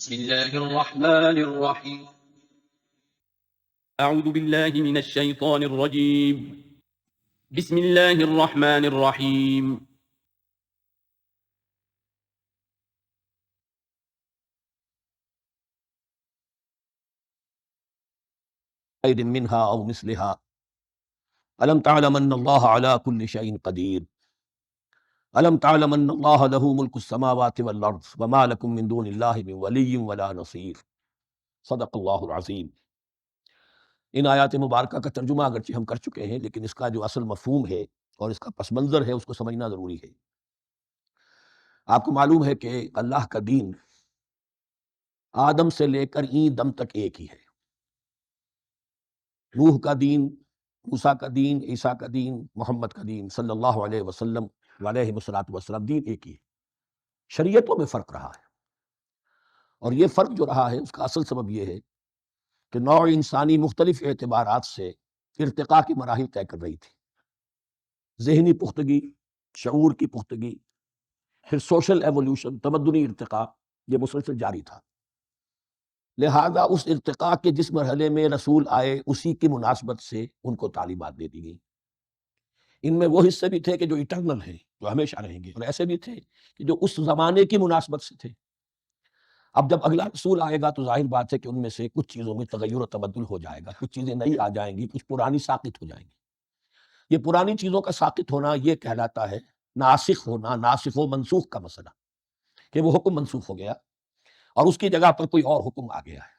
بسم الله الرحمن الرحيم. أعوذ بالله من الشيطان الرجيم. بسم الله الرحمن الرحيم. خير منها أو مثلها ألم تعلم أن الله على كل شيء قدير ألم تعلم أن الله له ملك السماوات والأرض وما لكم من دون الله من ولي ولا نصير صدق اللہ العظیم۔ ان آیات مبارکہ کا ترجمہ اگرچہ ہم کر چکے ہیں، لیکن اس کا جو اصل مفہوم ہے اور اس کا پس منظر ہے اس کو سمجھنا ضروری ہے۔ آپ کو معلوم ہے کہ اللہ کا دین آدم سے لے کر این دم تک ایک ہی ہے۔ نوح کا دین، موسیٰ کا دین، عیسیٰ کا دین، محمد کا دین صلی اللہ علیہ وسلم علیہ والسلام، دین ایک ہی ہے۔ شریعتوں میں فرق رہا ہے، اور یہ فرق جو رہا ہے اس کا اصل سبب یہ ہے کہ نوع انسانی مختلف اعتبارات سے ارتقاء کی مراحل طے کر رہی تھی۔ ذہنی پختگی، شعور کی پختگی، پھر سوشل ایولیوشن، تمدنی ارتقاء، یہ مسلسل جاری تھا۔ لہذا اس ارتقاء کے جس مرحلے میں رسول آئے اسی کی مناسبت سے ان کو تعلیمات دے دی گئی۔ ان میں وہ حصے بھی تھے کہ جو ایٹرنل ہیں، جو ہمیشہ رہیں گے، اور ایسے بھی تھے کہ جو اس زمانے کی مناسبت سے تھے۔ اب جب اگلا رسول آئے گا تو ظاہر بات ہے کہ ان میں سے کچھ چیزوں میں تغیر و تبدل ہو جائے گا، کچھ چیزیں نئی آ جائیں گی، کچھ پرانی ساقط ہو جائیں گی۔ یہ پرانی چیزوں کا ساقط ہونا یہ کہلاتا ہے ناسخ ہونا، ناسخ و منسوخ کا مسئلہ، کہ وہ حکم منسوخ ہو گیا اور اس کی جگہ پر کوئی اور حکم آ گیا ہے۔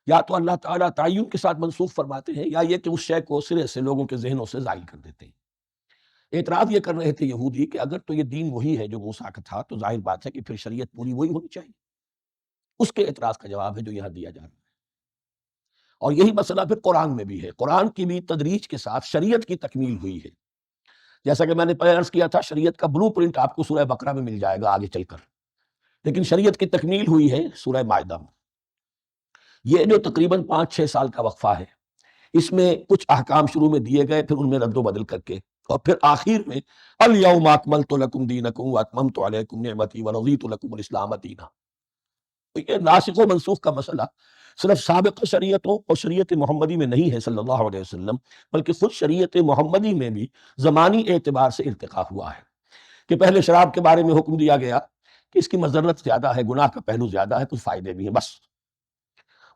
یا تو اللہ تعالیٰ تعین کے ساتھ منسوخ فرماتے ہیں، یا یہ کہ اس شے کو سرے سے لوگوں کے ذہنوں سے زائل کر دیتے ہیں۔ اعتراض یہ کر رہے تھے یہودی کہ اگر تو یہ دین وہی ہے جو موسیٰ کا تھا تو ظاہر بات ہے کہ پھر شریعت پوری وہی ہونی چاہیے۔ اس کے اعتراض کا جواب ہے جو یہاں دیا جا رہا ہے، اور یہی مسئلہ پھر قرآن میں بھی ہے۔ قرآن کی بھی تدریج کے ساتھ شریعت کی تکمیل ہوئی ہے۔ جیسا کہ میں نے پہلے عرض کیا تھا، شریعت کا بلو پرنٹ آپ کو سورہ بقرہ میں مل جائے گا آگے چل کر، لیکن شریعت کی تکمیل ہوئی ہے سورہ مائدہ میں۔ یہ جو تقریباً 5-6 سال کا وقفہ ہے، اس میں کچھ احکام شروع میں دیے گئے، پھر ان میں رد و بدل کر کے، اور پھر آخر میں الیوم اکملت لکم دینکم واتممت علیکم نعمتی ورضیت لکم الاسلام دینا۔ تو یہ ناسخ و منسوخ کا مسئلہ صرف سابق شریعتوں اور شریعت محمدی میں نہیں ہے صلی اللہ علیہ وسلم، بلکہ خود شریعت محمدی میں بھی زمانی اعتبار سے ارتقاء ہوا ہے۔ کہ پہلے شراب کے بارے میں حکم دیا گیا کہ اس کی مضرت زیادہ ہے، گناہ کا پہلو زیادہ ہے، کچھ فائدے بھی ہیں بس۔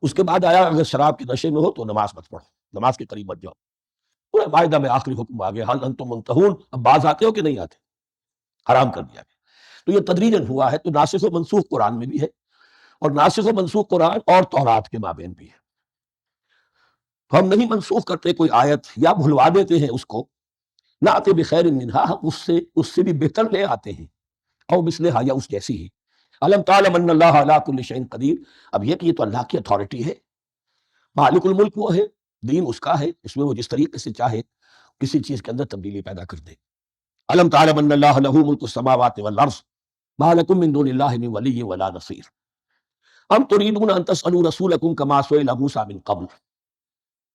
اس کے بعد آیا اگر شراب کے نشے میں ہو تو نماز مت پڑھو، نماز کے قریب مت جاؤ۔ پورے مائدہ میں آخری حکم آ گیا، حل انتم منتہون، اب باز آتے ہو کہ نہیں آتے، حرام کر دیا گیا۔ تو یہ تدریجاً ہوا ہے۔ تو ناسخ و منسوخ قرآن میں بھی ہے، اور ناسخ و منسوخ قرآن اور تورات کے مابین بھی ہے۔ تو ہم نہیں منسوخ کرتے کوئی آیت یا بھلوا دیتے ہیں اس کو، نہ آتے بخیر منہا، ہم اس سے بھی بہتر لے آتے ہیں، او مثلہا، یا اس جیسی ہی۔ علم تعلم ان اللہ علی کل شیء قدیر، اب یہ کہ یہ تو اللہ کی اتھارٹی ہے، مالک الملک وہ ہے، دین اس کا ہے، اس میں وہ جس طریقے سے چاہے کسی چیز کے اندر تبدیلی پیدا کر دے۔ علم تعلم ان اللہ لہ ملک السماوات والارض ما لکم من دون اللہ من ولی ولا نصیر ام تریدون ان تسألوا رسولکم کما سئل موسیٰ من قبل،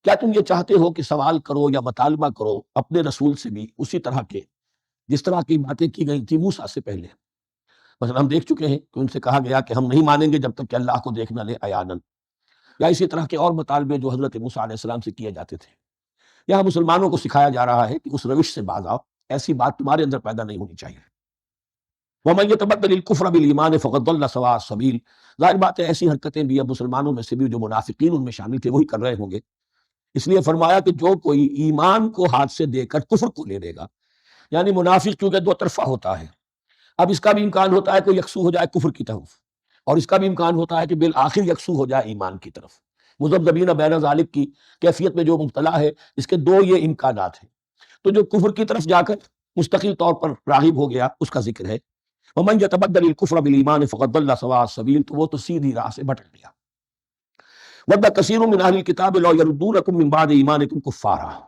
کیا تم یہ چاہتے ہو کہ سوال کرو یا مطالبہ کرو اپنے رسول سے بھی اسی طرح کے جس طرح کی باتیں کی گئی تھی موسیٰ سے پہلے؟ مثلا ہم دیکھ چکے ہیں کہ ان سے کہا گیا کہ ہم نہیں مانیں گے جب تک کہ اللہ کو دیکھ نہ لے عیاناً، یا اسی طرح کے اور مطالبے جو حضرت موسیٰ علیہ السلام سے کیے جاتے تھے۔ یہاں مسلمانوں کو سکھایا جا رہا ہے کہ اس روش سے باز آؤ، ایسی بات تمہارے اندر پیدا نہیں ہونی چاہیے۔ وَمَن يَتَبَدَّلِ الْكُفْرَ بِالْإِيمَانِ فَقَدْ ضَلَّ سَوَاءَ السَّبِيلِ، ظاہر بات ہے ایسی حرکتیں بھی اب مسلمانوں میں سے بھی جو منافقین ان میں شامل تھے وہی کر رہے ہوں گے۔ اس لیے فرمایا کہ جو کوئی ایمان کو ہاتھ سے دے کر کفر کو لے لے گا، یعنی منافق چونکہ دو طرفہ ہوتا ہے، اب اس کا بھی امکان ہوتا ہے کہ یکسو ہو جائے کفر کی طرف، اور اس کا بھی امکان ہوتا ہے کہ بالآخر یکسو ہو جائے ایمان کی طرف۔ مذبذبین بین ذالک کی کیفیت میں جو مبتلا ہے، اس کے دو یہ امکانات ہیں۔ تو جو کفر کی طرف جا کر مستقل طور پر راغب ہو گیا اس کا ذکر ہے، وَمَن يَتَبَدَّلِ الْكُفْرَ بِالْإِيمَانِ فَقَدْ ضَلَّ سَوَاءَ السَّبِيلِ، تو وہ تو سیدھی راہ سے بھٹک گیا۔ وَدَّ كَثِيرٌ مِّنْ أَهْلِ الْكِتَابِ لَوْ يَرُدُّونَكُم مِّن بَعْدِ إِيمَانِكُمْ كُفَّارًا،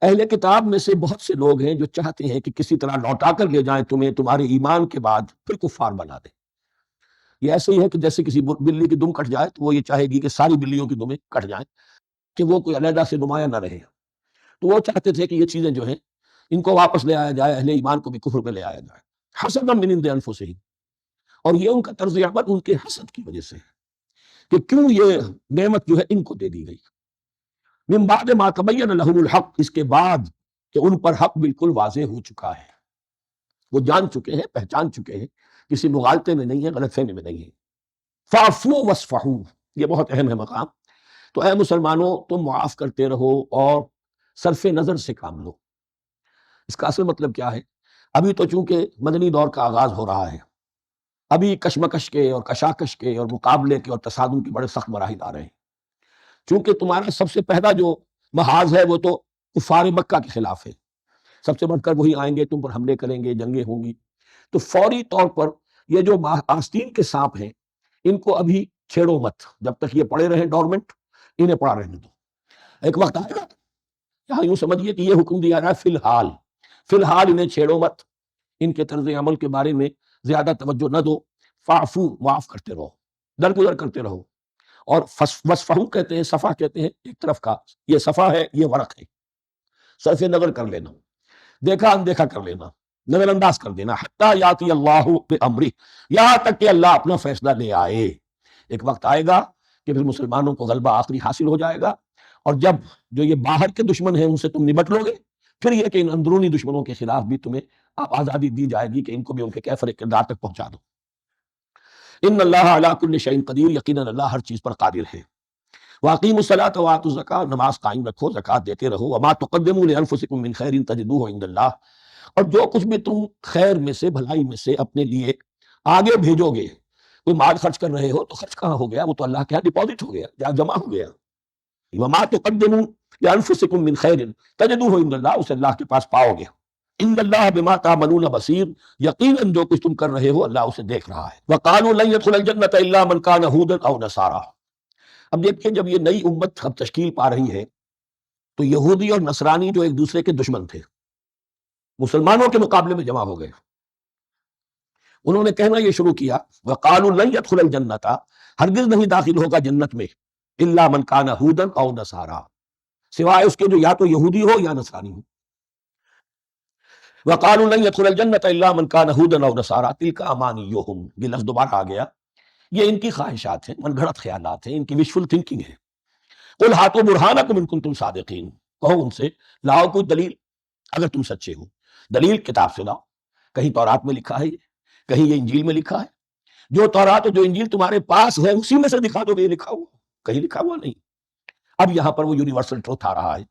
اہل کتاب میں سے بہت سے لوگ ہیں جو چاہتے ہیں کہ کسی طرح لوٹا کر لے جائیں تمہیں تمہارے ایمان کے بعد، پھر کفار بنا دیں۔ یہ ایسے ہی ہے کہ جیسے کسی بلی کی دم کٹ جائے تو وہ یہ چاہے گی کہ ساری بلیوں کی دمیں کٹ جائیں، کہ وہ کوئی علیحدہ سے نمایاں نہ رہے۔ تو وہ چاہتے تھے کہ یہ چیزیں جو ہیں ان کو واپس لے آیا جائے، اہل ایمان کو بھی کفر میں لے آیا جائے۔ حسدا من عند انفسہم، اور یہ ان کا طرز عمل ان کے حسد کی وجہ سے کہ کیوں یہ نعمت جو ہے ان کو دے دی گئی. من بعد ما تبین لهم الحق، اس کے بعد کہ ان پر حق بالکل واضح ہو چکا ہے، وہ جان چکے ہیں، پہچان چکے ہیں، کسی مغالطے میں نہیں ہے، غلط فہمی میں نہیں ہے. فاعفوا واصفحوا، یہ بہت اہم ہے مقام. تو اے مسلمانوں، تم معاف کرتے رہو اور صرف نظر سے کام لو. اس کا اصل مطلب کیا ہے؟ ابھی تو چونکہ مدنی دور کا آغاز ہو رہا ہے، ابھی کشمکش کے اور کشاکش کے اور مقابلے کے اور تصادم کے بڑے سخت مراحل آ رہے ہیں. چونکہ تمہارا سب سے پہلا جو محاذ ہے وہ تو کفار مکہ کے خلاف ہے، سب سے بڑھ کر وہی آئیں گے، تم پر حملے کریں گے، جنگیں ہوں گی. تو فوری طور پر یہ جو آستین کے سانپ ہیں ان کو ابھی چھیڑو مت، جب تک یہ پڑے رہیں ڈورمنٹ، انہیں پڑا رہنے دو. ایک وقت آئے گا، یہاں یوں سمجھیے کہ یہ حکم دیا رہا ہے فی الحال انہیں چھیڑو مت، ان کے طرز عمل کے بارے میں زیادہ توجہ نہ دو. فاعفو، معاف کرتے رہو، درگزر کرتے رہو. اور وصفحو کہتے ہیں، صفحہ کہتے ہیں ایک طرف کا، یہ صفحہ ہے، یہ ورق ہے. صرف نظر کر لینا، دیکھا اندیکھا کر لینا، نظر انداز کر دینا. حتی یاتی اللہ بامرہ، یہاں تک کہ اللہ اپنا فیصلہ لے آئے. ایک وقت آئے گا کہ پھر مسلمانوں کو غلبہ آخری حاصل ہو جائے گا، اور جب جو یہ باہر کے دشمن ہیں ان سے تم نمٹ لو گے، پھر یہ کہ ان اندرونی دشمنوں کے خلاف بھی تمہیں آزادی دی جائے گی کہ ان کو بھی ان کے کیفر کردار تک پہنچا دو. ان اللہ علی کل شیء قدیر، یقیناً اللہ ہر چیز پر قادر ہے. واقیموا الصلاۃ وآتوا الزکاۃ، نماز قائم رکھو، زکوٰۃ دیتے رہو. وما تقدموا لانفسکم من خیر تجدوہ عند اللہ، اور جو کچھ بھی تم خیر میں سے، بھلائی میں سے اپنے لیے آگے بھیجو گے، کوئی مال خرچ کر رہے ہو تو خرچ کہاں ہو گیا؟ وہ تو اللہ کے ہاں ڈپازٹ ہو گیا، جہاں جمع ہو گیا. وما تقدموا لانفسکم من خیر تجدوہ عند اللہ، اسے اللہ کے پاس پاؤ گے. ان اللہ بما تعملون بصیر، یقیناً جو کچھ تم کر رہے ہو اللہ اسے دیکھ رہا ہے. وقالوا لن يدخل الجنة الا من كان هودا او نصارى. اب دیکھیں، جب یہ نئی امت اب تشکیل پا رہی ہے تو یہودی اور نصرانی جو ایک دوسرے کے دشمن تھے، مسلمانوں کے مقابلے میں جمع ہو گئے. انہوں نے کہنا یہ شروع کیا، وقالوا لن يدخل الجنة، ہرگز نہیں داخل ہوگا جنت میں، الا من كان هودا او نصارى، سوائے اس کے جو یا تو یہودی ہو یا نصرانی ہو. وقالوا لن يدخل الجنة الا من كان هودا او نصارى تلك امانيهم، یہ لفظ دوبارہ آ گیا. یہ ان کی خواہشات ہیں، من گھڑت خیالات ہیں، ان کی وشفل تھنکنگ ہے. قل ہاتوا برہانکم ان کنتم صادقین، کہو ان سے لاؤ کوئی دلیل اگر تم سچے ہو. دلیل کتاب سے لاؤ، کہیں تورات میں لکھا ہے، کہیں یہ انجیل میں لکھا ہے. جو تورات اور جو انجیل تمہارے پاس ہے اسی میں سے دکھا دو کہ یہ لکھا ہوا، کہیں لکھا ہوا نہیں. اب یہاں پر وہ یونیورسل ٹروتھ آ رہا ہے،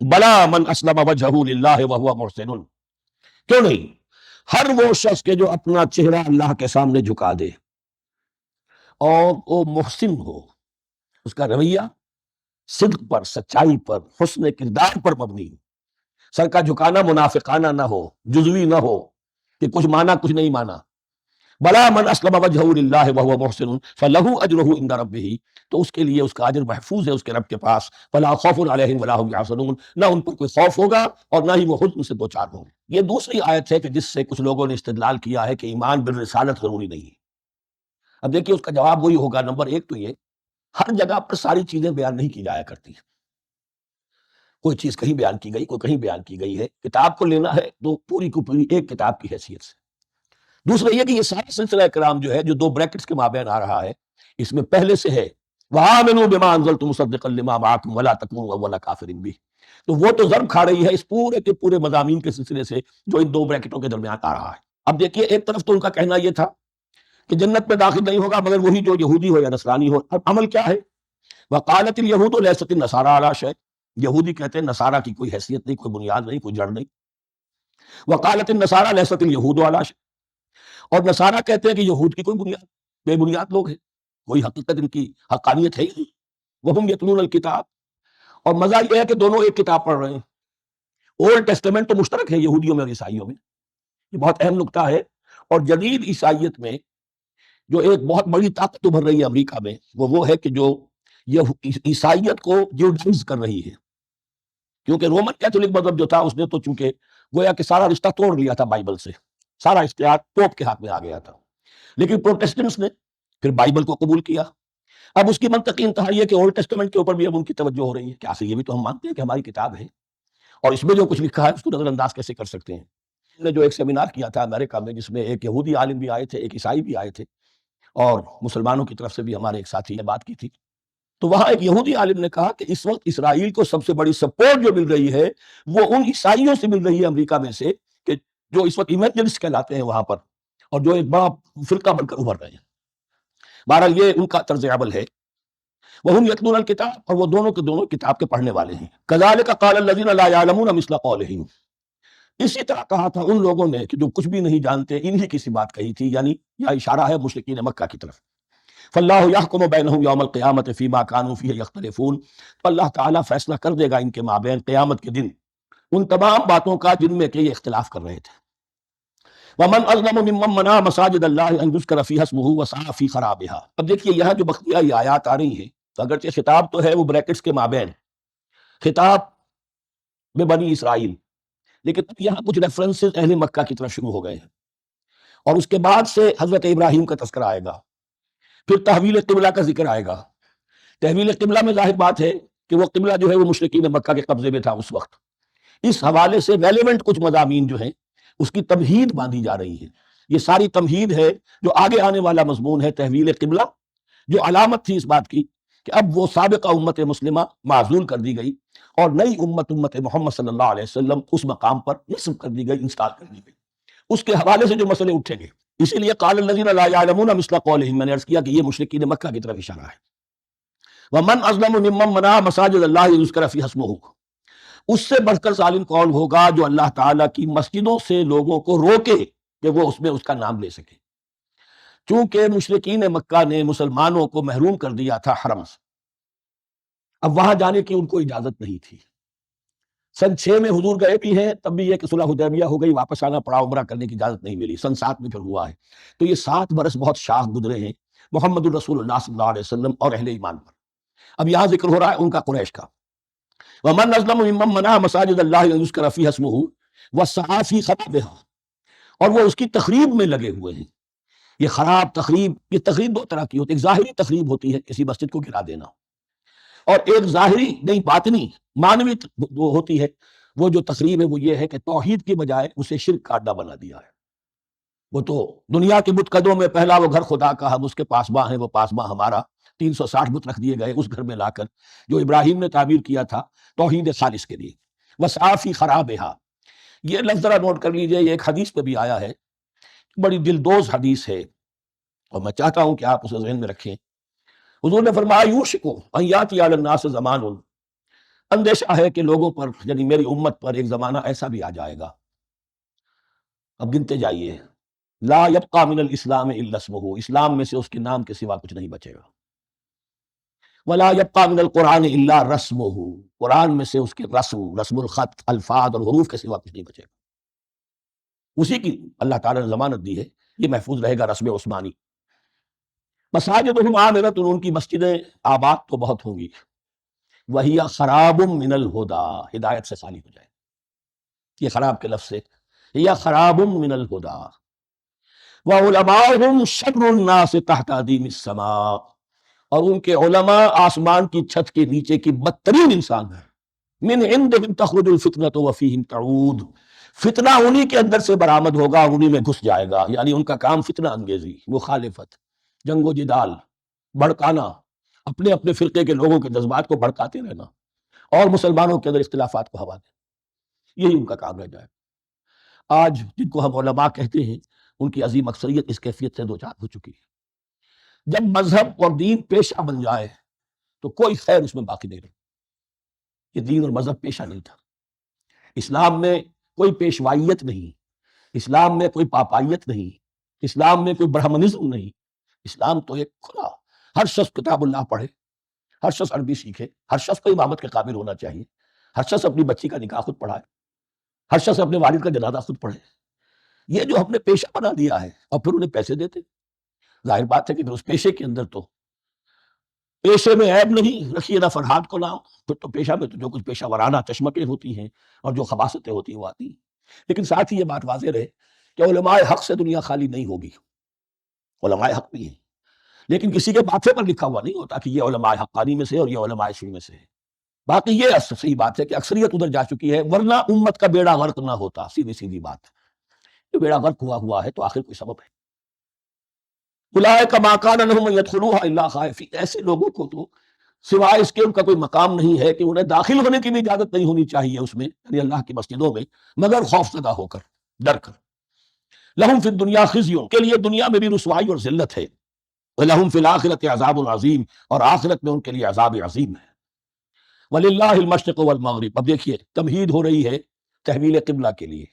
بلا من اسلم وجہہ للہ وہو محسن، کیوں نہیں ہر وہ شخص کے جو اپنا چہرہ اللہ کے سامنے جھکا دے اور وہ محسن ہو، اس کا رویہ صدق پر، سچائی پر، حسن کردار پر مبنی ہو. سر کا جھکانا منافقانہ نہ ہو، جزوی نہ ہو کہ کچھ مانا کچھ نہیں مانا. بلا من اسلم وجہہ للہ وہو محسن فلہ اجرہ عند ربہ، تو اس کے لیے اس کا اجر محفوظ ہے اس کے رب کے پاس. فلا خوف علیہم ولا هم یحزنون، نہ ان پر کوئی خوف ہوگا اور نہ ہی وہ حزن سے دوچار ہوں گے. یہ دوسری آیت ہے کہ جس سے کچھ لوگوں نے استدلال کیا ہے کہ ایمان بالرسالت ضروری نہیں ہے. اب دیکھیے اس کا جواب وہی ہوگا. نمبر ایک تو یہ، ہر جگہ پر ساری چیزیں بیان نہیں کی جایا کرتی ہیں. کوئی چیز کہیں بیان کی گئی، کوئی کہیں بیان کی گئی ہے. کتاب کو لینا ہے تو پوری کو پوری ایک کتاب کی حیثیت سے. دوسرا یہ کہ یہ سارا سلسلہ کرام جو ہے، جو دو بریکٹس کے مابین آ رہا ہے، اس میں پہلے سے ہے وَآمِنُوا بِمَا أَنزَلْتُ مُصَدِّقًا لِمَا مَعَكُمْ وَلَا تَكُونُوا أَوَّلَ كَافِرٍ بِهِ، تو وہ تو ضرب کھا رہی ہے اس پورے کے پورے مضامین کے سلسلے سے جو ان دو بریکٹوں کے درمیان آ رہا ہے. اب دیکھیے، ایک طرف تو ان کا کہنا یہ تھا کہ جنت میں داخل نہیں ہوگا مگر وہی جو یہودی ہو یا نصرانی ہو. اب عمل کیا ہے؟ وقالت اليهود ليست النصارى على شيء، یہودی کہتے ہیں نصارہ کی کوئی حیثیت نہیں، کوئی بنیاد نہیں، کوئی جڑ نہیں. وقالت النصارى ليست اليهود على شيء، اور نصارہ کہتے ہیں کہ یہود کی کوئی بنیاد، بے بنیاد لوگ ہیں، کوئی حقیقت ان کی حقانیت ہے ہی نہیں. وہم یتلون الکتاب، اور مزہ یہ ہے کہ دونوں ایک کتاب پڑھ رہے ہیں. اولڈ ٹیسٹمنٹ تو مشترک ہے یہودیوں میں اور عیسائیوں میں، یہ بہت اہم نکتہ ہے. اور جدید عیسائیت میں جو ایک بہت بڑی طاقت ابھر رہی ہے امریکہ میں، وہ ہے کہ جو یہ عیسائیت کو جیوڈائز کر رہی ہے. کیونکہ رومن کیتھولک مذہب جو تھا اس نے تو چونکہ گویا کہ سارا رشتہ توڑ لیا تھا بائبل سے، سارا اختیار پوپ کے ہاتھ میں آ گیا تھا. لیکن پروٹیسٹنٹس نے پھر بائبل کو قبول کیا. اب اس کی منطقی انتہا یہ کہ اولڈ ٹیسٹمنٹ کے اوپر بھی اب ان کی توجہ ہو رہی ہے. کیا سے یہ بھی تو ہم مانتے ہیں کہ ہماری کتاب ہے اور اس میں جو کچھ لکھا ہے اس کو نظر انداز کیسے کر سکتے ہیں. نے جو ایک سیمینار کیا تھا امریکہ میں، جس میں ایک یہودی عالم بھی آئے تھے، ایک عیسائی بھی آئے تھے، اور مسلمانوں کی طرف سے بھی ہمارے ایک ساتھی نے بات کی تھی، تو وہاں ایک یہودی عالم نے کہا کہ اس وقت اسرائیل کو سب سے بڑی سپورٹ جو مل رہی ہے وہ ان عیسائیوں سے مل رہی ہے امریکہ میں سے، کہ جو اس وقت ایونجلسٹ کہلاتے ہیں وہاں پر، اور جو ایک بڑا فرقہ بن کر ابھر رہے ہیں۔ بہرحال یہ ان کا طرز عمل ہے۔ وَهُمْ يَتْلُونَ الْكِتَابَ، اور وہ دونوں کے دونوں کتاب کے پڑھنے والے ہیں۔ كَذَلِكَ قَالَ الَّذِينَ لَا يَعْلَمُونَ مِثْلَ قَوْلِهِمْ، اسی طرح کہا تھا ان لوگوں نے کہ جو کچھ بھی نہیں جانتے، انہی کی سی بات کہی تھی، یعنی یہ اشارہ ہے مشرکین مکہ کی طرف۔ فَاللَّهُ يَحْكُمُ بَيْنَهُمْ يَوْمَ الْقِيَامَةِ فِيمَا كَانُوا فِيهِ يَخْتَلِفُونَ، تو اللہ تعالیٰ فیصلہ کر دے گا ان کے مابین قیامت کے دن ان تمام باتوں کا جن میں کہ یہ اختلاف کر رہے تھے۔ وَمَنْ أَظْلَمُ مِمَّنْ مَنَعَ مَسَاجِدَ اللَّهِ أَنْ يُذْكَرَ فِيهَا اسْمُهُ وَسَعَىٰ فِي خَرَابِهَا۔ اب دیکھیے یہاں جو بقیہ یہ آیات آ رہی ہیں، تو اگرچہ خطاب تو ہے وہ بریکٹس کے مابین، خطاب میں بنی اسرائیل، لیکن یہاں کچھ ریفرنسز اہل مکہ کی طرف شروع ہو گئے ہیں، اور اس کے بعد سے حضرت ابراہیم کا تذکرہ آئے گا، پھر تحویل قبلہ کا ذکر آئے گا۔ تحویل قبلہ میں ظاہر بات ہے کہ وہ قبلہ جو ہے وہ مشرکین مکہ کے قبضے میں تھا اس وقت، اس حوالے سے ریلیونٹ کچھ مضامین جو ہیں اس کی تمہید باندھی جا رہی ہے۔ یہ ساری تمہید ہے جو آگے آنے والا مضمون ہے تحویل قبلہ، جو علامت تھی اس بات کی کہ اب وہ سابقہ امت مسلمہ معزول کر دی گئی اور نئی امت محمد صلی اللہ علیہ وسلم اس مقام پر نصب کر دی گئی، انسٹال کر دی گئی۔ اس کے حوالے سے جو مسئلے اٹھیں گے، اسی لیے قال الذین لا یعلمون مثل قولہم، میں نے عرض کیا کہ یہ مشرکین مکہ کی طرف اشارہ ہے۔ ومن اظلم ممن منع مساجد اللہ یذکر فیہا اسمہ، اس سے بڑھ کر ظالم کون ہوگا جو اللہ تعالیٰ کی مسجدوں سے لوگوں کو روکے کہ وہ اس میں اس کا نام لے سکے۔ چونکہ مشرکین مکہ نے مسلمانوں کو محروم کر دیا تھا حرم سے، اب وہاں جانے کی ان کو اجازت نہیں تھی۔ سن 6 میں حضور گئے بھی ہیں، تب بھی یہ کہ صلح حدیبیہ ہو گئی، واپس آنا پڑا، عمرہ کرنے کی اجازت نہیں ملی۔ سن 7 میں پھر ہوا ہے، تو یہ 7 برس بہت شاخ گزرے ہیں محمد الرسول اللہ صلی اللہ علیہ وسلم اور اہل ایمان پر۔ اب یہاں ذکر ہو رہا ہے ان کا، قریش کا۔ وَمَنْ أَظْلَمُ مِمَّنْ مَنَعَ مَسَاجِدَ اللَّهِ أَنْ يُذْكَرَ فِيهَا اسْمُهُ وَسَعَىٰ فِي خَرَابِهَا، اور وہ اس کی تخریب میں لگے ہوئے ہیں۔ یہ خراب تخریب، یہ تخریب 2 طرح کی ہوتی ہے، ایک ظاہری تخریب ہوتی ہے کسی مسجد کو گرا دینا، اور ایک ظاہری نہیں باطنی معنوی وہ ہوتی ہے۔ وہ جو تخریب ہے وہ یہ ہے کہ توحید کی بجائے اسے شرک کا اڈا بنا دیا ہے۔ وہ تو دنیا کے بت قدوں میں پہلا وہ گھر خدا کا، ہم اس کے پاسباں ہیں، وہ پاسباں ہمارا، 360 بت رکھ دیے گئے اس گھر میں لا کر جو ابراہیم نے تعبیر کیا تھا توحید خالص کے لیے۔ وَسَعَىٰ فِي خَرَابِهَا، یہ لفظ ذرا نوٹ کر لیجئے، یہ ایک حدیث پہ بھی آیا ہے، بڑی دلدوز حدیث ہے، اور میں چاہتا ہوں کہ آپ اسے ذہن میں رکھیں۔ حضور نے فرمایا یوشک ان یاتی علی الناس زمان، اندیشہ ہے کہ لوگوں پر یعنی میری امت پر ایک زمانہ ایسا بھی آ جائے گا، اب گنتے جائیے، لا یبقى من الاسلام الا اسمہ، اسلام میں سے اس کے نام کے سوا کچھ نہیں بچے گا۔ ولا يبقى من القرآن الا رسمہ، قرآن میں سے اس کے رسم الخط، الفاظ اور حروف کے سوا کچھ نہیں بچے گا۔ اسی کی اللہ تعالیٰ نے ضمانت دی ہے، یہ محفوظ رہے گا رسم عثمانی۔ مساجدہم عامرۃ، ان کی مسجدیں آباد تو بہت ہوں گی، وہی خراب من الہدی، ہدایت سے خالی ہو جائے، یہ خراب کے لفظ سے، یا خراب من الہدی، وعلماؤہم شر الناس تحت ادیم السماء، اور ان کے علماء آسمان کی چھت کے نیچے کی بدترین انسان ہیں۔ من عندہم تخرج الفتنۃ وفیہم تعود، فتنہ انہی کے اندر سے برآمد ہوگا، انہی میں گھس جائے گا، یعنی ان کا کام فتنہ انگیزی، مخالفت، جنگ و جدال، بھڑکانا، اپنے اپنے فرقے کے لوگوں کے جذبات کو بھڑکاتے رہنا اور مسلمانوں کے اندر اختلافات کو ہوا دینا، یہی ان کا کام رہ جائے۔ آج جن کو ہم علماء کہتے ہیں ان کی عظیم اکثریت اس کیفیت سے دوچار ہو چکی ہے۔ جب مذہب اور دین پیشہ بن جائے تو کوئی خیر اس میں باقی نہیں رہے۔ یہ دین اور مذہب پیشہ نہیں تھا، اسلام میں کوئی پیشوائیت نہیں، اسلام میں کوئی پاپائیت نہیں، اسلام میں کوئی برہمنزم نہیں، اسلام تو ایک کھلا، ہر شخص کتاب اللہ پڑھے، ہر شخص عربی سیکھے، ہر شخص کو امامت کے قابل ہونا چاہیے، ہر شخص اپنی بچی کا نکاح خود پڑھائے، ہر شخص اپنے والد کا جنازہ خود پڑھے۔ یہ جو ہم نے پیشہ بنا دیا ہے اور پھر انہیں پیسے دیتے، ظاہر بات ہے کہ اس پیشے کے اندر تو پیشے میں عیب نہیں، رکھیے نہ فرہاد کو نام، پھر تو پیشہ میں تو جو کچھ پیشہ ورانہ چشمکیں ہوتی ہیں اور جو خباثتیں ہوتی ہیں وہ آتی ہیں۔ لیکن ساتھ ہی یہ بات واضح رہے کہ علماء حق سے دنیا خالی نہیں ہوگی، علماء حق بھی ہیں، لیکن کسی کے ماتھے پر لکھا ہوا نہیں ہوتا کہ یہ علماء حقانی میں سے اور یہ علماء سوئی میں سے ہے۔ باقی یہ صحیح بات ہے کہ اکثریت ادھر جا چکی ہے، ورنہ امت کا بیڑا غرق نہ ہوتا، سیدھی سیدھی بات۔ کہ بیڑا غرق ہوا ہے تو آخر کوئی سبب ہے۔ اولئک ما کان لہم ان یدخلوها الا خائفین، ایسے لوگوں کو تو سوائے اس کے ان کا کوئی مقام نہیں ہے کہ انہیں داخل ہونے کی بھی اجازت نہیں ہونی چاہیے اس میں، یعنی اللہ کی مسجدوں میں، مگر خوف زدہ ہو کر، ڈر کر۔ لہم فی الدنیا خزی، کے لیے دنیا میں بھی رسوائی اور ذلت ہے، وَلَهُمْ فِي الْآخِرَةِ عَذَابٌ عَظِيمٌ، اور آخرت میں ان کے لیے عذاب عظیم ہے۔ وَلِلَّهِ الْمَشْرِقُ وَالْمَغْرِبُ، اب دیکھیے تمہید ہو رہی ہے تحویل قبلہ کے لیے۔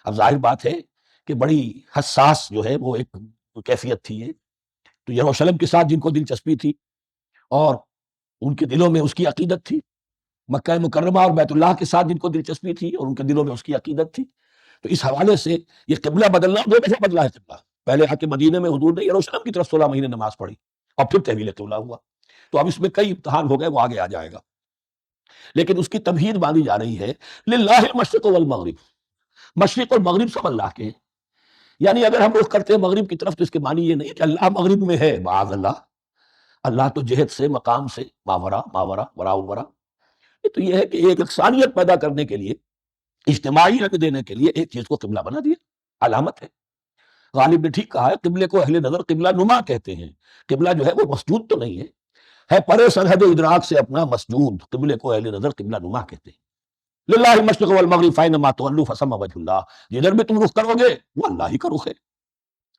اب ظاہر بات ہے کہ بڑی حساس جو ہے وہ ایک کیفیت تھی یہ، تو یروشلم کے ساتھ جن کو دلچسپی تھی اور ان کے دلوں میں اس کی عقیدت تھی، مکہ مکرمہ اور بیت اللہ کے ساتھ جن کو دلچسپی تھی اور ان کے دلوں میں اس کی عقیدت تھی، تو اس حوالے سے یہ قبلہ بدلنا دو دفعہ بدلا ہے قبلہ۔ پہلے آ کے مدینے میں حضور نے یروشلم کی طرف 16 مہینے نماز پڑھی اور پھر تحویل قبلہ ہوا، تو اب اس میں کئی امتحان ہو گئے، وہ آگے آ جائے گا، لیکن اس کی تمہید باندھی جا رہی ہے للہ المشرق والمغرب، مشرق اور مغرب سب اللہ کے ہیں۔ یعنی اگر ہم رخ کرتے ہیں مغرب کی طرف تو اس کے معنی یہ نہیں کہ اللہ مغرب میں ہے، معاذ اللہ، اللہ تو جہت سے، مقام سے، ماورا وراء الورا۔ یہ تو یہ ہے کہ ایک یکسانیت پیدا کرنے کے لیے، اجتماعی رنگ دینے کے لیے ایک چیز کو قبلہ بنا دیا، علامت ہے۔ غالب نے ٹھیک کہا ہے، قبلے کو اہل نظر قبلہ نما کہتے ہیں۔ قبلہ جو ہے وہ مسجود تو نہیں ہے پرے سرحد ادراک سے اپنا مسجود، قبلے کو اہل نظر قبلہ نما کہتے ہیں۔ للہ المشرق والمغرب فینما تولوا فثم وجہ اللہ، جدھر بھی تم رخ کرو گے وہ اللہ ہی کا رخ ہے۔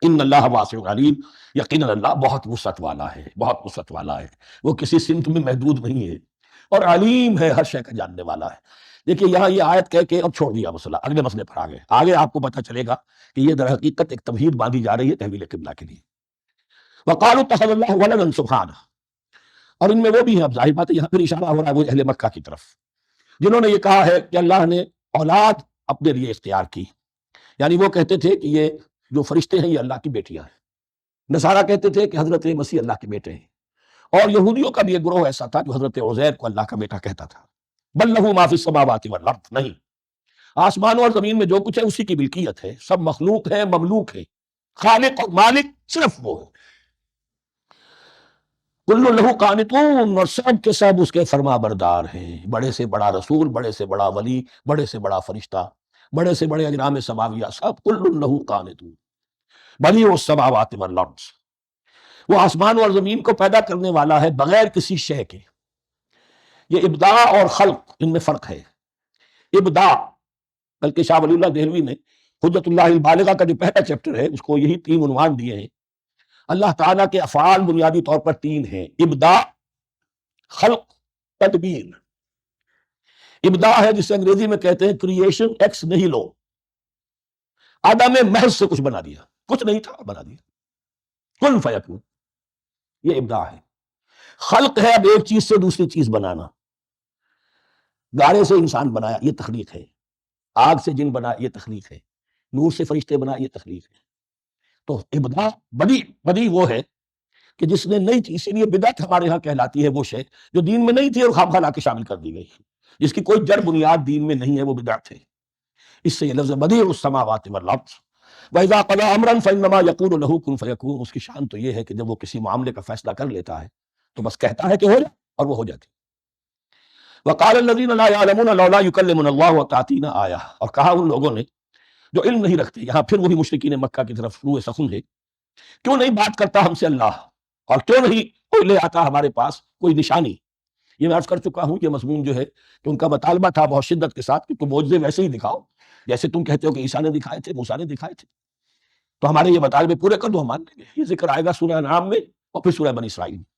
ان اللہ واسع علیم، یقیناً اللہ بہت وسعت والا ہے، بہت وسعت والا ہے، وہ کسی سمت میں محدود نہیں ہے، اور علیم ہے، ہر شے کا جاننے والا ہے۔ دیکھیے یہاں یہ آیت کہہ کے اب چھوڑ دیا مسئلہ، اگلے مسئلے پر آگے آپ کو پتہ چلے گا کہ یہ در حقیقت ایک تمہید باندھی جا رہی ہے تحویل قبلہ کے لیے۔ وقالوا اتخذ اللہ ولدا سبحانہ، اور ان میں وہ بھی ہیں، اب ظاہر بات ہے یہاں پھر اشارہ ہو رہا ہے وہ اہل مکہ کی طرف، جنہوں نے یہ کہا ہے کہ اللہ نے اولاد اپنے لیے اختیار کی، یعنی وہ کہتے تھے کہ یہ جو فرشتے ہیں یہ اللہ کی بیٹیاں ہیں، نصارہ کہتے تھے کہ حضرت مسیح اللہ کے بیٹے ہیں، اور یہودیوں کا بھی ایک گروہ ایسا تھا جو حضرت عزیر کو اللہ کا بیٹا کہتا تھا۔ بل لہ ما فی السماوات والارض، نہیں، آسمانوں اور زمین میں جو کچھ ہے اسی کی ملکیت ہے، سب مخلوق ہے، مملوک ہے، خالق اور مالک صرف وہ ہے۔ کل لہ قانتون، اور سب کے سب اس کے فرما بردار ہیں، بڑے سے بڑا رسول، بڑے سے بڑا ولی، بڑے سے بڑا فرشتہ، بڑے سے بڑے اجرام سماویہ، سب کل لہ قانتون، بدیع السماوات والارض، وہ آسمان اور زمین کو پیدا کرنے والا ہے بغیر کسی شے کے۔ یہ ابداع اور خلق، ان میں فرق ہے۔ ابداع، بلکہ شاہ ولی اللہ دہلوی نے حجت اللہ البالغہ کا جو پہلا چیپٹر ہے اس کو یہی 3 عنوان دیے ہیں۔ اللہ تعالیٰ کے افعال بنیادی طور پر 3 ہیں، ابداع، خلق، تدبیر۔ ابداع ہے جسے انگریزی میں کہتے ہیں کریشن ایکس نہیلو، عدم محض سے کچھ بنا دیا، کچھ نہیں تھا بنا دیا، کن فیکون، یہ ابداع ہے۔ خلق ہے اب ایک چیز سے دوسری چیز بنانا، گارے سے انسان بنایا، یہ تخلیق ہے، آگ سے جن بنا، یہ تخلیق ہے، نور سے فرشتے بنا، یہ تخلیق ہے۔ تو ابداع بدیع وہ ہے کہ جس نے نئی چیز، اسی لیے بدعت ہمارے ہاں کہلاتی ہے وہ شے جو دین میں نہیں تھی اور خواہ لا کے شامل کر دی گئی، جس کی کوئی جڑ بنیاد دین میں نہیں ہے، وہ بدعت ہے۔ اس سے یہ لفظ بدیع السماوات والارض، وَإِذَا قَضَىٰ أَمْرًا فَإِنَّمَا يَقُولُ لَهُ كُن فَيَكُونُ، اس کی شان تو یہ ہے کہ جب وہ کسی معاملے کا فیصلہ کر لیتا ہے تو بس کہتا ہے کہ ہو جائے اور وہ ہو جاتی۔ وَقَالَ الَّذِينَ لَا يَعْلَمُونَ لَوْلَا يُكَلِّمُنَا اللَّهُ وَتَأْتِينَا آیَةٌ، اور کہا ان لوگوں نے جو علم نہیں رکھتے، یہاں پھر وہی مشرکین مکہ کی طرف روح سخن ہے، کیوں نہیں بات کرتا ہم سے اللہ، اور کیوں نہیں کوئی لے آتا ہمارے پاس کوئی نشانی۔ یہ میں عرض کر چکا ہوں، یہ مضمون جو ہے کہ ان کا مطالبہ تھا بہت شدت کے ساتھ کہ تم معجزے ویسے ہی دکھاؤ جیسے تم کہتے ہو کہ عیسیٰ نے دکھائے تھے، موسیٰ نے دکھائے تھے، تو ہمارے یہ مطالبے پورے کر دو، ہم مان لیں گے۔ یہ ذکر آئے گا سورہ انعام میں اور پھر سورہ بنی اسرائیل میں۔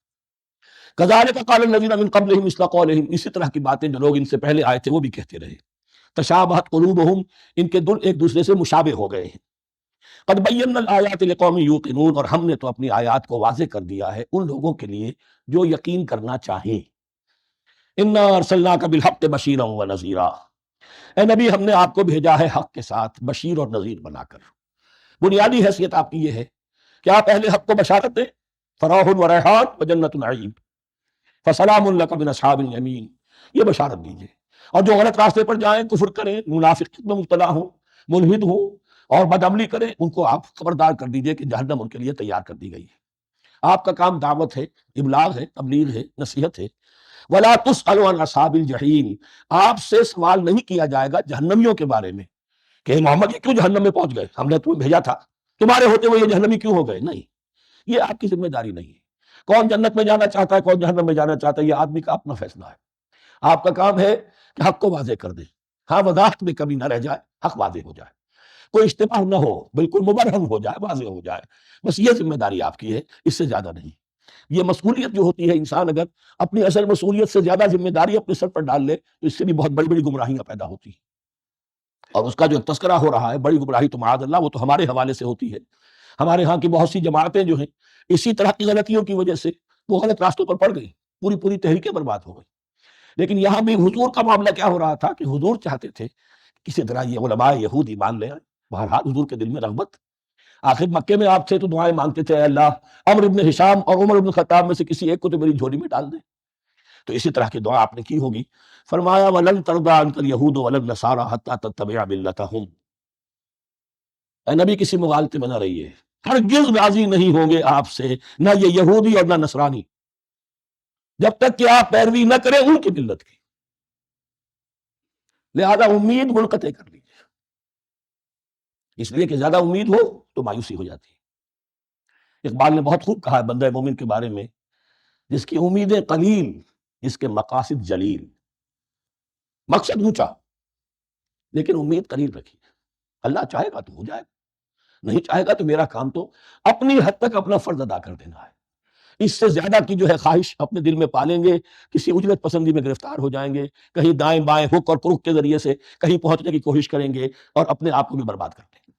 کذالک قال الذین من قبلہم مثل قولہم، اسی طرح کی باتیں جو لوگ ان سے پہلے آئے تھے وہ بھی کہتے رہے۔ تشابہت قلوبہم، ان کے دل ایک دوسرے سے مشابہ ہو گئے ہیں۔ قد بینا الآیات لقوم یوقنون، اور ہم نے تو اپنی آیات کو واضح کر دیا ہے ان لوگوں کے لیے جو یقین کرنا چاہیں۔ انا ارسلناک بالحق بشیرا ونذیرا، اے نبی ہم نے آپ کو بھیجا ہے حق کے ساتھ بشیر اور نذیر بنا کر۔ بنیادی حیثیت آپ کی یہ ہے کہ آپ اہل حق کو بشارت دیں، فراح و ریحان و جنت نعیم، فسلام لک من اصحاب الیمین، یہ بشارت دیجیے۔ اور جو غلط راستے پر جائیں، کفر کریں، منافقت میں مبتلا ہوں، ملحد ہوں اور بدعملی کریں، ان کو آپ خبردار کر دیجئے کہ جہنم ان کے لیے تیار کر دی گئی ہے۔ آپ کا کام دعوت ہے، ابلاغ ہے، تبلیغ ہے، نصیحت ہے۔ وَلَا تُسْأَلُ عَنْ أَصْحَابِ الْجَحِيمِ، آپ سے سوال نہیں کیا جائے گا جہنمیوں کے بارے میں کہ محمد یہ کیوں جہنم میں پہنچ گئے، ہم نے تمہیں بھیجا تھا، تمہارے ہوتے ہوئے یہ جہنمی کیوں ہو گئے؟ نہیں، یہ آپ کی ذمہ داری نہیں ہے۔ کون جنت میں جانا چاہتا ہے، کون جہنم میں جانا چاہتا ہے، یہ آدمی کا اپنا فیصلہ ہے۔ آپ کا کام ہے کہ حق کو واضح کر دیں، ہاں وضاحت میں کمی نہ رہ جائے، حق واضح ہو جائے، کوئی اشتباہ نہ ہو، بالکل مبرہن ہو جائے، واضح ہو جائے، بس یہ ذمہ داری آپ کی ہے، اس سے زیادہ نہیں۔ یہ مسئولیت جو ہوتی ہے، انسان اگر اپنی اصل مسئولیت سے زیادہ ذمہ داری اپنے سر پر ڈال لے تو اس سے بھی بہت بڑی بڑی گمراہیاں پیدا ہوتی ہیں، اور اس کا جو تذکرہ ہو رہا ہے بڑی گمراہی تو معاذ اللہ وہ تو ہمارے حوالے سے ہوتی ہے۔ ہمارے ہاں کی بہت سی جماعتیں جو ہیں اسی طرح کی غلطیوں کی وجہ سے وہ غلط راستوں پر پڑ گئی، پوری تحریکیں برباد ہو گئی۔ لیکن یہاں بھی حضور کا معاملہ کیا ہو رہا تھا کہ حضور چاہتے تھے کسی طرح یہ علماء یہود ایمان لے آئے، بہرحال حضور کے دل میں رغبت، آخر مکے میں آپ تھے تو دعائیں مانگتے تھے، اے اللہ عمرو ابن ہشام اور عمر ابن خطاب میں سے کسی ایک کو تو میری جھولی میں ڈال دے، تو اسی طرح کی دعا آپ نے کی ہوگی۔ فرمایا وَلَن تَرْضَىٰ عَنكَ الْيَهُودُ وَلَا النَّصَارَىٰ حَتَّىٰ تَتَّبِعَ مِلَّتَهُمْ، اے نبی کسی مغالطے میں نہ رہیے، ہرگز راضی نہیں ہوں گے آپ سے نہ یہ یہودی اور نہ نصرانی جب تک کہ آپ پیروی نہ کریں ان کی ملت کی، لہذا امید منقطع کر لیجیے، اس لیے کہ زیادہ امید ہو تو مایوسی ہو جاتی ہے۔ اقبال نے بہت خوب کہا ہے بندہ مومن کے بارے میں، جس کی امیدیں قلیل اس کے مقاصد جلیل، مقصد اونچا لیکن امید قلیل رکھی، اللہ چاہے گا تو ہو جائے گا، نہیں چاہے گا تو میرا کام تو اپنی حد تک اپنا فرض ادا کر دینا ہے، اس سے زیادہ کی جو ہے خواہش اپنے دل میں پالیں گے، کسی اجرت پسندی میں گرفتار ہو جائیں گے، کہیں دائیں بائیں ہک اور پرک کے ذریعے سے کہیں پہنچنے کی کوشش کریں گے اور اپنے آپ کو بھی برباد کر دیں گے۔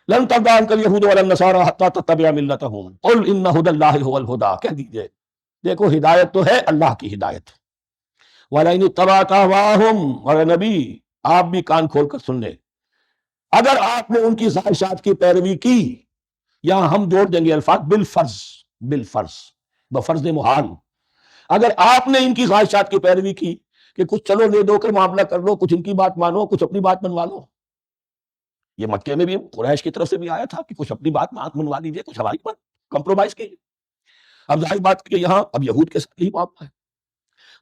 لن ترضى عنك اليهود ولا النصارى حتى تتبع ملتهم قل ان هدى الله هو الهدى، کہہ دیجئے دیکھو ہدایت تو ہے اللہ کی ہدایت، ولئن اتبعت اهواءهم، اور نبی آپ بھی کان کھول کر سن لیں، اگر آپ نے ان کی خواہشات کی پیروی کی، یہاں ہم جوڑ دیں گے الفاظ بالفرض بفرض محال، اگر آپ نے ان کی خواہشات کی پیروی کی کہ کچھ چلو لے دو کر معاملہ کر لو، کچھ ان کی بات مانو، کچھ اپنی بات منوا لو، یہ مکے میں بھی قریش کی طرف سے بھی آیا تھا کہ کچھ اپنی بات منوا لیجیے، کچھ ہماری بات کمپرومائز کیجیے، اب ظاہر بات کہ یہاں اب یہود کے ساتھ یہی معاملہ ہے۔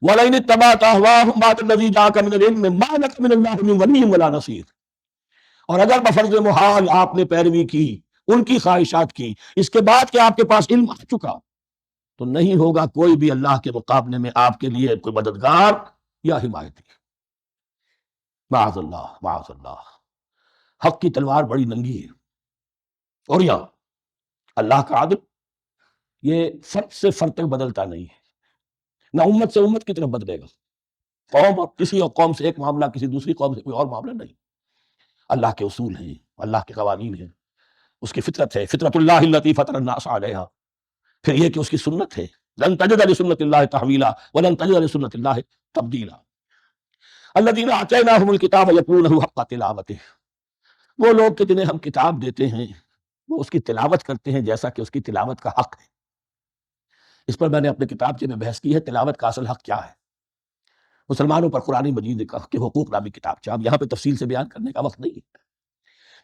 وَلَئِنِ اتَّبَعْتَ أَهْوَاءَهُمْ بَعْدَ الَّذِي جَاءَكَ مِنَ الْعِلْمِ مَا لَكَ مِنَ اللَّهِ مِنْ وَلِيٍّ وَلَا نَصِيرٍ، اور اگر بفرض محال آپ نے پیروی کی، ان کی خواہشات کی، اس کے بعد کہ آپ کے پاس علم آ چکا، تو نہیں ہوگا کوئی بھی اللہ کے مقابلے میں آپ کے لیے کوئی مددگار یا حمایتی، معاذ اللہ معاذ اللہ۔ حق کی تلوار بڑی ننگی ہے، اور یہاں اللہ کا عدل یہ فرد سے فرد تک بدلتا نہیں ہے، نہ امت سے امت کی طرف بدلے گا، قوم اور کسی اور قوم سے ایک معاملہ، کسی دوسری قوم سے کوئی اور معاملہ نہیں، اللہ کے اصول ہیں، اللہ کے قوانین ہیں، اس کی فطرت ہے، فطرت اللہ التی فطر الناس علیہا، پھر یہ کہ اس کی سنت ہے، لن تجد لسنت اللہ تحویلا ولن تجد لسنت اللہ تبدیلا، الذین آتیناہم الکتاب یتلونہ حق تلاوتہ، وہ لوگ کہ جنہیں ہم کتاب دیتے ہیں وہ اس کی تلاوت کرتے ہیں جیسا کہ اس کی تلاوت کا حق ہے۔ اس پر میں نے اپنے کتابچے میں بحث کی ہے، تلاوت کا اصل حق کیا ہے۔ مسلمانوں پر قرآن مجید کے حقوق نامی کتابچہ، اب یہاں پہ تفصیل سے بیان کرنے کا وقت نہیں ہے،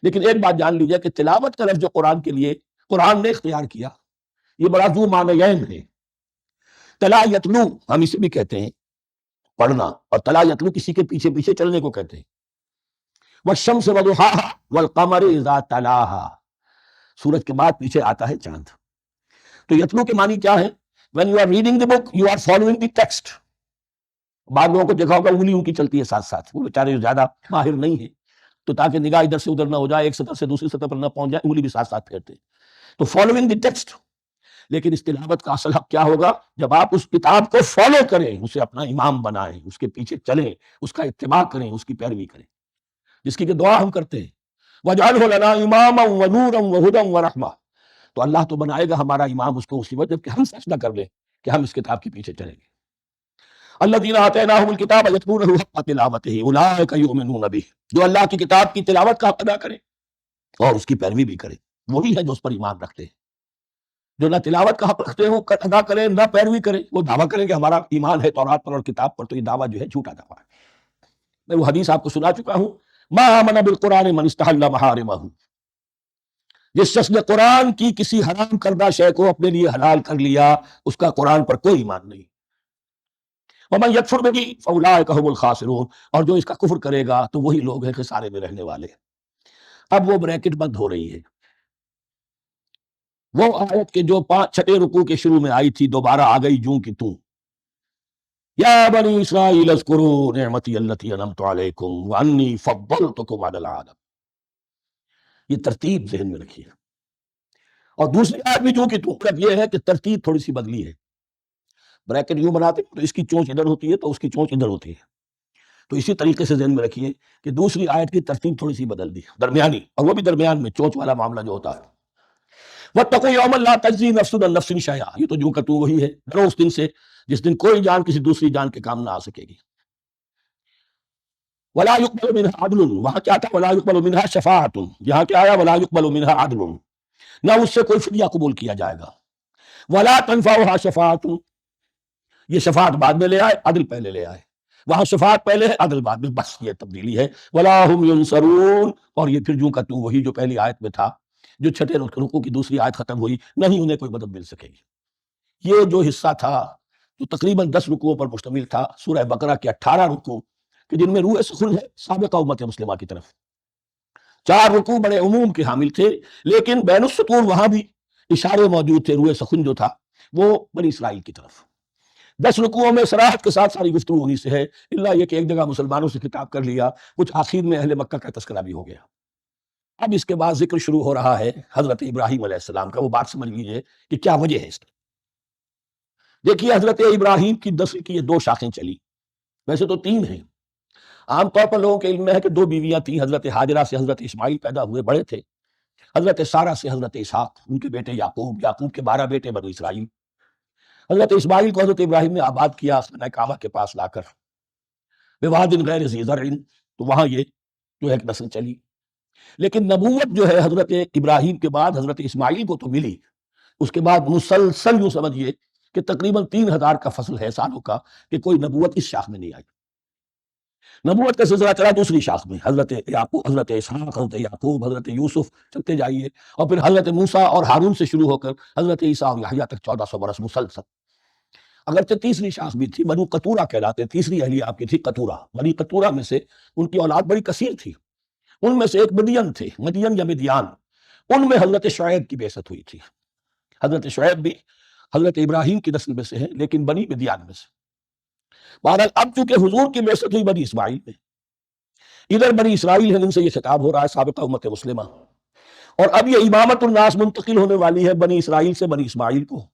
لیکن ایک بات جان لیجیے کہ تلاوت کا لفظ جو قرآن کے لیے قرآن نے اختیار کیا، یہ بڑا ذو معنیین ہے۔ تلا یتلو ہم اسے بھی کہتے ہیں پڑھنا، اور تلا یتلو کسی کے پیچھے پیچھے چلنے کو کہتے ہیں۔ والشمس وضحاها والقمر اذا تلاها، سورج کے بعد پیچھے آتا ہے چاند، تو یتلو کے معنی کیا ہے؟ when you are reading the book you are following the text۔ بعض لوگوں کو دیکھا ہوگا انگلی ان کی چلتی ہے ساتھ ساتھ، وہ بیچارے جو زیادہ ماہر نہیں ہیں تو تاکہ نگاہ ادھر سے ادھر نہ ہو جائے، ایک سطح سے دوسری سطح پر نہ پہنچ جائے، انگلی بھی ساتھ ساتھ پھیرتے ہیں، تو فالوئنگ دی ٹیکسٹ۔ لیکن اس تلاوت کا اصل حق کیا ہوگا؟ جب آپ اس کتاب کو فالو کریں، اسے اپنا امام بنائیں، اس کے پیچھے چلیں، اس کا اتباع کریں، اس کی پیروی کریں، جس کی کہ دعا ہم کرتے ہیں وَاجْعَلْهُ لَنَا إِمَامًا وَنُورًا وَهُدًى وَرَحْمَةً، تو اللہ تو بنائے گا ہمارا امام اس کو اسی وقت جب کہ ہم سچ نہ کر لیں کہ ہم اس کتاب کے پیچھے چلیں گے۔ الَّذِينَ آتَيْنَاهُمُ الْكِتَابَ يَتْلُونَهُ حَقَّ تِلَاوَتِهِ أُولَٰئِكَ يُؤْمِنُونَ بِهِ، جو اللہ کی کتاب کی تلاوت کا حق ادا کریں اور اس کی پیروی بھی کریں، وہی ہے جو اس پر ایمان رکھتے ہیں۔ جو نہ تلاوت کا حق رکھتے ہوں ادا کریں، نہ پیروی کریں، وہ دعویٰ کریں کہ ہمارا ایمان ہے تورات پر اور کتاب پر، تو یہ دعویٰ جو ہے جھوٹا دعویٰ ہے۔ میں وہ حدیث آپ کو سنا چکا ہوں، ما آمن بالقرآن من استحل محارمہ، جس شخص نے قرآن کی کسی حرام کردہ شے کو اپنے لیے حلال کر لیا، اس کا قرآن پر کوئی ایمان نہیں۔ ومن یکفر بہ فاولئک هم الخاسرون، اور جو اس کا کفر کرے گا تو وہی لوگ ہیں خسارے میں رہنے والے۔ اب وہ بریکٹ بند ہو رہی ہے، وہ آیت کے جو 6 رکوع کے شروع میں آئی تھی دوبارہ آ گئی جوں کی توں، یا بنی اسرائیل اذکروا نعمتی التی انعمت علیکم وانی فضلتکم علی العالم۔ یہ ترتیب ذہن میں رکھیے۔ اور دوسری آیت بھی جو کہ تو یہ ہے کہ ترتیب تھوڑی سی بدلی ہے، بریکٹ یوں بناتے تو اس کی چونچ ادھر ہوتی ہے تو اس کی چونچ ادھر ہوتی ہے، تو اسی طریقے سے ذہن میں رکھیے کہ دوسری آیت کی ترتیب تھوڑی سی بدل دی درمیانی، اور وہ بھی درمیان میں چونچ والا معاملہ جو ہوتا ہے۔ وَاتَّقُوا يَوْمًا لَا تَجْزِي نَفْسٌ عَن نَفْسٍ شَيْئًا، یہ تو جو کہ تو وہی ہے، ڈرو اس دن سے جس دن کوئی جان کسی دوسری جان کے کام نہ آ سکے گی۔ وَلَا يُقْبَلُ مِنْهَا عَدْلٌ، وہاں کیا تھا وَلَا يُقْبَلُ مِنْهَا شَفَاعَةٌ، یہاں کیا آیا وَلَا يُقْبَلُ مِنْهَا عَدْلٌ، نہ اس سے کوئی فدیہ قبول کیا جائے گا۔ وَلَا تَنفَعُهَا شَفَاعَةٌ، یہ شفاعت بعد میں لے آئے، عدل پہلے لے آئے، وہاں شفاعت پہلے ہے عدل بعد میں، بس یہ تبدیلی ہے۔ وَلَا هُمْ يُنصَرُونَ، اور یہ پھر جو کا تو وہی جو پہلی آیت میں تھا، جو 6 رکوع کی دوسری آیت ختم ہوئی، نہیں انہیں کوئی مدد مل سکے گی۔ یہ جو حصہ تھا جو تقریباً 10 رکوعوں پر مشتمل تھا، سورہ بقرہ کے 18 رکوع کہ جن میں روح سخن ہے سابقہ امت مسلمہ کی طرف، 4 رکوع بڑے عموم کے حامل تھے، لیکن بین السطور وہاں بھی اشارے موجود تھے، روح سخن جو تھا وہ بنی اسرائیل کی طرف۔ 10 رکوعوں میں صراحت کے ساتھ ساری گفتگو ہونی سے ہے، الا یہ کہ ایک جگہ مسلمانوں سے خطاب کر لیا، کچھ آخر میں اہل مکہ کا تذکرہ بھی ہو گیا۔ اب اس کے بعد ذکر شروع ہو رہا ہے حضرت ابراہیم علیہ السلام کا، وہ بات سمجھ لیجیے کہ کیا وجہ ہے اس کی۔ دیکھیے حضرت ابراہیم کی نسل کی یہ 2 شاخیں چلی، ویسے تو 3 ہیں، عام طور پر لوگوں کے علم میں ہے کہ 2 بیویاں تھیں، حضرت ہاجرہ سے حضرت اسماعیل پیدا ہوئے، بڑے تھے، حضرت سارہ سے حضرت اسحاق، ان کے بیٹے یعقوب، یعقوب کے 12 بیٹے بنو اسرائیل۔ حضرت اسماعیل کو حضرت ابراہیم نے آباد کیا خانہ کعبہ کے پاس لا کر، بواد غیر ذی زرع، تو وہاں یہ جو ایک نسل چلی۔ لیکن نبوت جو ہے حضرت ابراہیم کے بعد حضرت اسماعیل کو تو ملی، اس کے بعد مسلسل یوں سمجھیے کہ تقریباً 3000 کا فصل ہے سالوں کا کہ کوئی نبوت اس شاخ میں نہیں آئی۔ نبوت کا سلسلہ چلا دوسری شاخ میں، حضرت یعقوب، حضرت اسحاق، حضرت یعقوب، حضرت یوسف، چلتے جائیے، اور پھر حضرت موسیٰ اور ہارون سے شروع ہو کر حضرت عیسیٰ اور یحییٰ تک 1400 برس مسلسل۔ اگرچہ تیسری شاخ بھی تھی، بنو قطورہ کہلاتے، تیسری اہلیہ آپ کی تھی قطورہ، بنی قطورہ میں سے ان کی اولاد بڑی کثیر تھی، ان میں سے ایک مدین تھے، مدین یا مدیان، ان میں حضرت شعیب کی بعثت ہوئی تھی۔ حضرت شعیب بھی حضرت ابراہیم کی نسل میں سے ہیں لیکن بنی مدیان میں سے۔ بہرحال اب چونکہ حضور کی بعثت ہوئی بنی اسماعیل میں، ادھر بنی اسرائیل ہے جن سے یہ خطاب ہو رہا ہے سابقہ امت مسلمہ، اور اب یہ امامت الناس منتقل ہونے والی ہے بنی اسرائیل سے بنی اسماعیل کو۔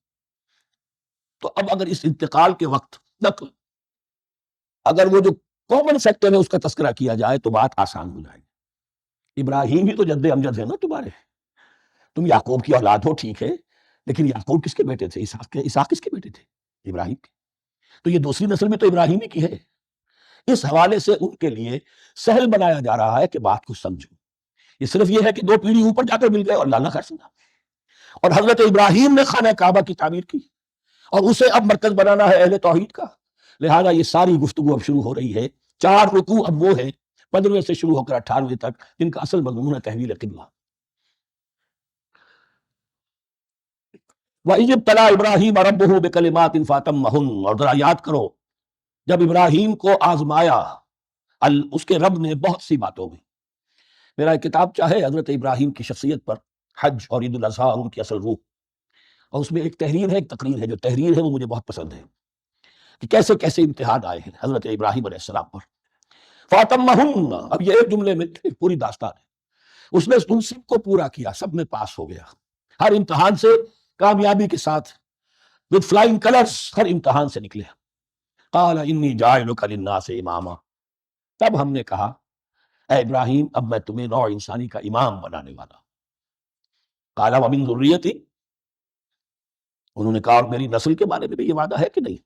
تو اب اگر اس انتقال کے وقت نقل اگر وہ جو کامن فیکٹر ہے اس کا تذکرہ کیا جائے تو بات آسان ہو جائے گی۔ ابراہیم ہی تو جد امجد ہے نا تمہارے، تم یعقوب کی اولاد ہو ٹھیک ہے، لیکن یعقوب کس کے بیٹے تھے؟ اسحاق کس کے بیٹے تھے؟ ابراہیم کے۔ تو یہ دوسری نسل میں تو ابراہیم ہی کی ہے۔ اس حوالے سے ان کے لیے سہل بنایا جا رہا ہے کہ بات کو سمجھو، یہ صرف یہ ہے کہ 2 پیڑھی اوپر جا کر مل گئے اور لانا خیر سنا، اور حضرت ابراہیم نے خانہ کعبہ کی تعمیر کی اور اسے اب مرکز بنانا ہے اہل توحید کا، لہذا یہ ساری گفتگو اب شروع ہو رہی ہے۔ 4 رکوع اب وہ ہے 15ویں سے شروع ہو کر 18ویں تک جن کا اصل مضمون ہے تحویل قبلہ۔ وَإِذِ ابْتَلَىٰ إِبْرَاهِيمَ رَبُّهُ بِكَلِمَاتٍ فَأَتَمَّهُنَّ، اور ذرا یاد کرو جب ابراہیم کو آزمایا اس کے رب نے بہت سی باتوں میں۔ میرا ایک کتاب چاہے حضرت ابراہیم کی شخصیت پر، حج اور عید الاضحیٰ اور ان کی اصل روح، اور اس میں ایک تحریر ہے، ایک تقریر ہے، جو تحریر ہے وہ مجھے بہت پسند ہے کہ کیسے کیسے امتحان آئے ہیں حضرت ابراہیم علیہ السلام پر۔ فَأَتَمَّهُنَّ، اب یہ ایک جملے میں ایک پوری داستان ہے، اس نے ان سب کو پورا کیا، سب میں پاس ہو گیا، ہر امتحان سے کامیابی کے ساتھ with flying colors ہر امتحان سے نکلے۔ قال انی جاعلک للناس اماما، تب ہم نے کہا اے ابراہیم اب میں تمہیں نوع انسانی کا امام بنانے والا۔ قال ومن ذریتی، انہوں نے کہا اور میری نسل کے بارے میں بھی یہ وعدہ ہے کہ نہیں؟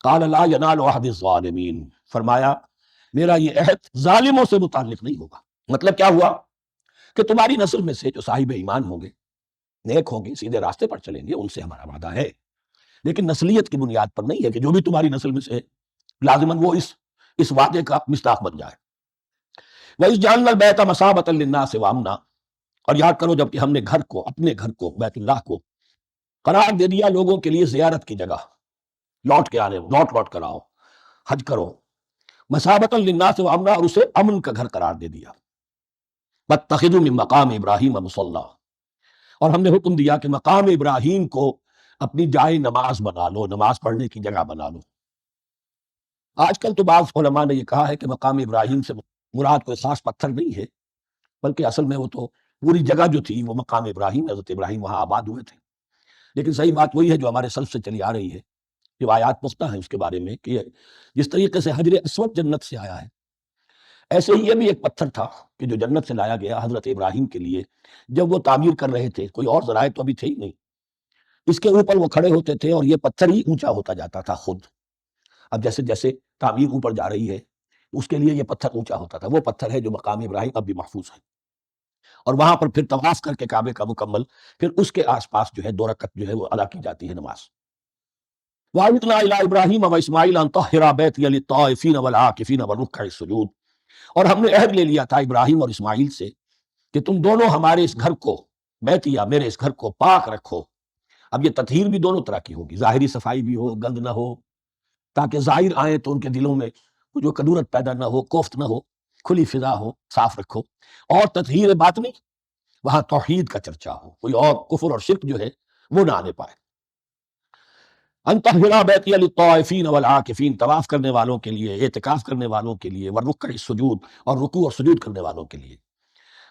قال لا ینال عہد الظالمین، فرمایا میرا یہ عہد ظالموں سے متعلق نہیں ہوگا۔ مطلب کیا ہوا کہ تمہاری نسل میں سے جو صاحب ایمان ہوں گے، نیک ہوں گے، سیدھے راستے پر چلیں گے، ان سے ہمارا وعدہ ہے، لیکن نسلیت کی بنیاد پر نہیں ہے کہ جو بھی تمہاری نسل میں سے لازماً وہ اس وعدے کا مصداق بن جائے۔ وَإِذْ جَعَلْنَا الْبَيْتَ مَثَابَةً لِلنَّاسِ وَأَمْنًا، اور یاد کرو جب کہ ہم نے گھر کو، اپنے گھر کو، بیت اللہ کو قرار دے دیا لوگوں کے لیے زیارت کی جگہ، لوٹ کے آنے، لوٹ کر آؤ، حج کرو، مثابۃ للناس و امنا، اور اسے امن کا گھر قرار دے دیا۔ واتخذوا من مقام ابراہیم مصلی، اور ہم نے حکم دیا کہ مقام ابراہیم کو اپنی جائے نماز بنا لو، نماز پڑھنے کی جگہ بنا لو۔ آج کل تو بعض علماء نے یہ کہا ہے کہ مقام ابراہیم سے مراد کوئی خاص پتھر نہیں ہے، بلکہ اصل میں وہ تو پوری جگہ جو تھی وہ مقام ابراہیم، حضرت ابراہیم وہاں آباد ہوئے تھے۔ لیکن صحیح بات وہی ہے جو ہمارے سلف سے چلی آ رہی ہے، روایات پختہ ہیں اس کے بارے میں، کہ جس طریقے سے حجر اسود جنت سے آیا ہے، ایسے ہی یہ بھی ایک پتھر تھا کہ جو جنت سے لایا گیا حضرت ابراہیم کے لیے۔ جب وہ تعمیر کر رہے تھے، کوئی اور ذرائع تو ابھی تھے ہی نہیں، اس کے اوپر وہ کھڑے ہوتے تھے اور یہ پتھر ہی اونچا ہوتا جاتا تھا خود۔ اب جیسے جیسے تعمیر اوپر جا رہی ہے، اس کے لیے یہ پتھر اونچا ہوتا تھا۔ وہ پتھر ہے جو مقام ابراہیم اب بھی محفوظ ہے، اور وہاں پر پھر طواف کر کے کعبے کا مکمل، پھر اس کے آس پاس جو ہے 2 رکعت جو ہے وہ ادا کی جاتی ہے نماز۔ وَعَهِدْنَا إِلَىٰ إِبْرَاهِيمَ وَإِسْمَاعِيلَ أَن طَهِّرَا بَيْتِيَ لِلطَّائِفِينَ وَالْعَاكِفِينَ وَالرُّكَّعِ السُّجُودِ، اور ہم نے عہد لے لیا تھا ابراہیم اور اسماعیل سے کہ تم دونوں ہمارے اس گھر کو، بیتیا میرے اس گھر کو پاک رکھو۔ اب یہ تطہیر بھی دونوں طرح کی ہوگی، ظاہری صفائی بھی ہو، گند نہ ہو، تاکہ ظاہر آئیں تو ان کے دلوں میں جو کدورت پیدا نہ ہو، کوفت نہ ہو، کھلی فضا ہو، صاف رکھو۔ اور تطہیر باطنی، وہاں توحید کا چرچا ہو، کوئی اور کفر اور شرک جو ہے وہ نہ آنے پائے۔ ان طہرا بیتی للطائفین والعاکفین، طواف کرنے والوں کے لیے، اعتکاف کرنے والوں کے لیے، والرکع السجود، اور رکوع اور سجود کرنے والوں کے لیے۔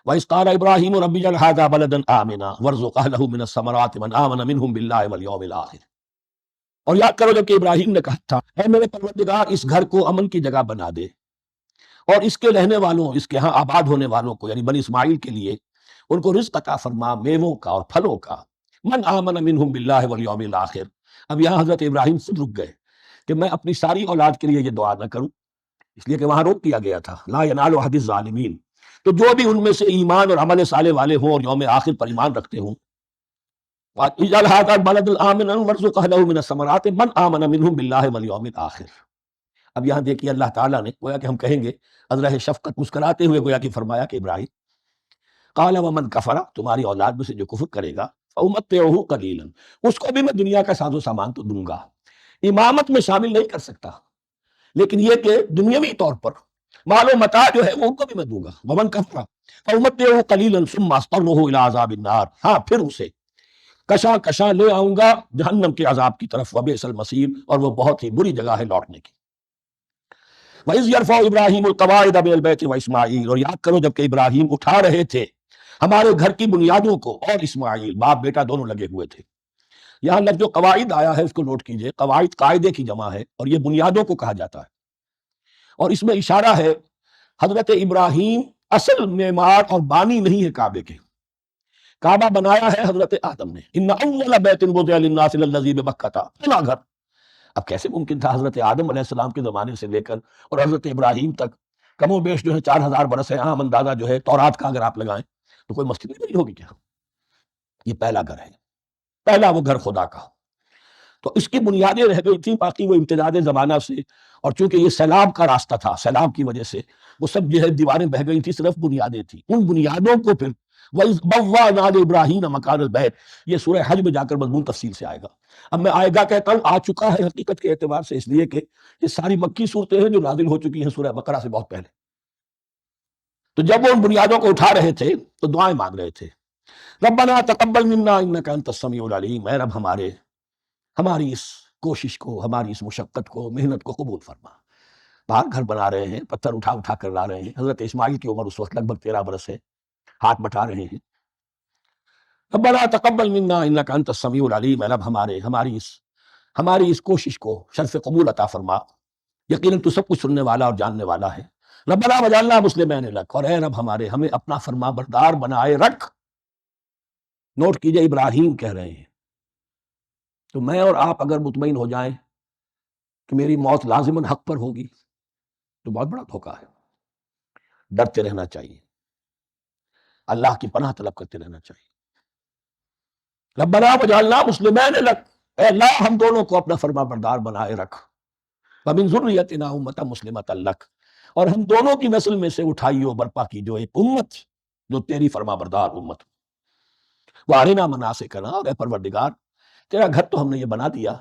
وَإِذْ قَالَ إِبْرَاهِيمُ رَبِّ اجْعَلْ هَٰذَا بَلَدًا آمِنًا وَارْزُقْ أَهْلَهُ مِنَ الثَّمَرَاتِ مَنْ آمَنَ مِنْهُمْ بِاللَّهِ وَالْيَوْمِ الْآخِرِ۔ اور یاد کرو جب کہ ابراہیم نے کہا تھا، اے میرے پروردگار اس گھر کو امن کی جگہ بنا دے، اور اس کے رہنے والوں، اس کے ہاں آباد ہونے والوں کو، یعنی بنی اسماعیل کے لیے ان کو رزق عطا فرما، میووں کا اور پھلوں کا۔ من آمن منہم باللہ والیوم الآخر، اب یہاں حضرت ابراہیم خود رک گئے کہ میں اپنی ساری اولاد کے لیے یہ دعا نہ کروں، اس لیے کہ وہاں روک دیا گیا تھا لا ینال عہد الظالمین، تو جو بھی ان میں سے ایمان اور عمل صالح والے ہوں اور یوم آخر پر ایمان رکھتے ہوں، اجعل ھذا البلد آمنا وارزق اہلہ من الثمرات من آمن منہم باللہ والیوم الآخر۔ اب یہاں دیکھیے اللہ تعالیٰ نے، گویا کہ ہم کہیں گے ازرہ شفقت مسکراتے ہوئے گویا کہ فرمایا کہ ابراہیم، قال ومن کفر، تمہاری اولاد میں سے جو کفر کرے گا، فأمتعہ قلیلا، اس کو بھی میں دنیا کا ساز و سامان تو دوں گا، امامت میں شامل نہیں کر سکتا، لیکن یہ کہ دنیاوی طور پر مال و متاع جو ہے وہ ان کو بھی میں دوں گا۔ ومن کفر فأمتعہ قلیلا ثم اضطرہ الی عذاب النار، ہاں پھر اسے کشاں کشاں لے آؤں گا جہنم کے عذاب کی طرف، وبئس المصیر، اور وہ بہت ہی بری جگہ ہے لوٹنے کی۔ وَإِذْ يَرْفَعُ إِبْرَاهِيمُ الْقَوَاعِدَ مِنَ الْبَيْتِ وَإِسْمَاعِيلُ، اور یاد کرو جب کہ ابراہیم اٹھا رہے تھے ہمارے گھر کی بنیادوں کو، اور اسماعیل، باپ بیٹا دونوں لگے ہوئے تھے۔ یہاں لفظ جو قواعد آیا ہے اس کو نوٹ کیجئے، قواعد قاعدے کی جمع ہے، اور یہ بنیادوں کو کہا جاتا ہے، اور اس میں اشارہ ہے حضرت ابراہیم اصل معمار اور بانی نہیں ہے کعبے کے، کعبہ بنایا ہے حضرت آدم نے۔ ان اول بیت وضع للناس للذی ببکۃ، پہلا گھر۔ اب کیسے ممکن تھا حضرت آدم علیہ السلام کے زمانے سے لے کر اور حضرت ابراہیم تک کم و بیش جو ہے 4000 برس ہے، عام اندازہ جو ہے تورات کا اگر آپ لگائیں تو کوئی مسجد نہیں بنی ہوگی کیا؟ یہ پہلا گھر ہے، پہلا وہ گھر خدا کا، تو اس کی بنیادیں رہ گئی تھیں، باقی وہ امتداد زمانہ سے، اور چونکہ یہ سیلاب کا راستہ تھا، سیلاب کی وجہ سے وہ سب جو ہے دیواریں بہہ گئی تھیں، صرف بنیادیں تھیں، ان بنیادوں کو پھر وَإِذْ بَوَّأْنَا لِإِبْرَاهِيمَ مَكَانَ الْبَيْتِ، یہ سورہ حج میں جا کر مضمون تفصیل سے آئے گا۔ اب میں آئے گا کہتا ہوں، آ چکا ہے حقیقت کے اعتبار سے، اس لیے کہ یہ ساری مکی صورتیں ہیں جو نازل ہو چکی ہیں سورہ بقرہ سے بہت پہلے۔ تو جب وہ ان بنیادوں کو اٹھا رہے تھے تو دعائیں مانگ رہے تھے، ربنا تقبل منا انک انت السمیع العلیم، اے رب ہماری اس کوشش کو، ہماری اس مشقت کو، محنت کو قبول فرما۔ باہر گھر بنا رہے ہیں، پتھر اٹھا اٹھا کر لا رہے ہیں، حضرت اسماعیل کی عمر اس وقت لگ بھگ 13 برس ہے، ہاتھ بٹا رہے ہیں، ربنا تقبل منا انک انت السمیع العلیم، اے رب ہماری اس کوشش کو شرف قبول عطا فرما، یقیناً تو سب کچھ سننے والا اور جاننے والا ہے۔ ربنا وجعلنا مسلمین لک، اور اے رب ہمیں اپنا فرما بردار بنائے رکھ۔ نوٹ کیجئے ابراہیم کہہ رہے ہیں، تو میں اور آپ اگر مطمئن ہو جائیں کہ میری موت لازماً حق پر ہوگی تو بہت بڑا دھوکہ ہے۔ ڈرتے رہنا چاہیے، اللہ کی پناہ طلب کرتے رہنا چاہیے۔ ربنا وجعلنا مسلمین لک، اے اللہ ہم دونوں کو اپنا فرما بردار بنائے رکھ، ومن ذریتنا امۃ مسلمۃ لک، اور ہم دونوں کی نسل میں سے اٹھائیو برپا کی جو ایک امت جو تیری فرما بردار امت۔ وارنا مناسکنا، اور اے پروردگار تیرا گھر تو ہم نے یہ بنا دیا،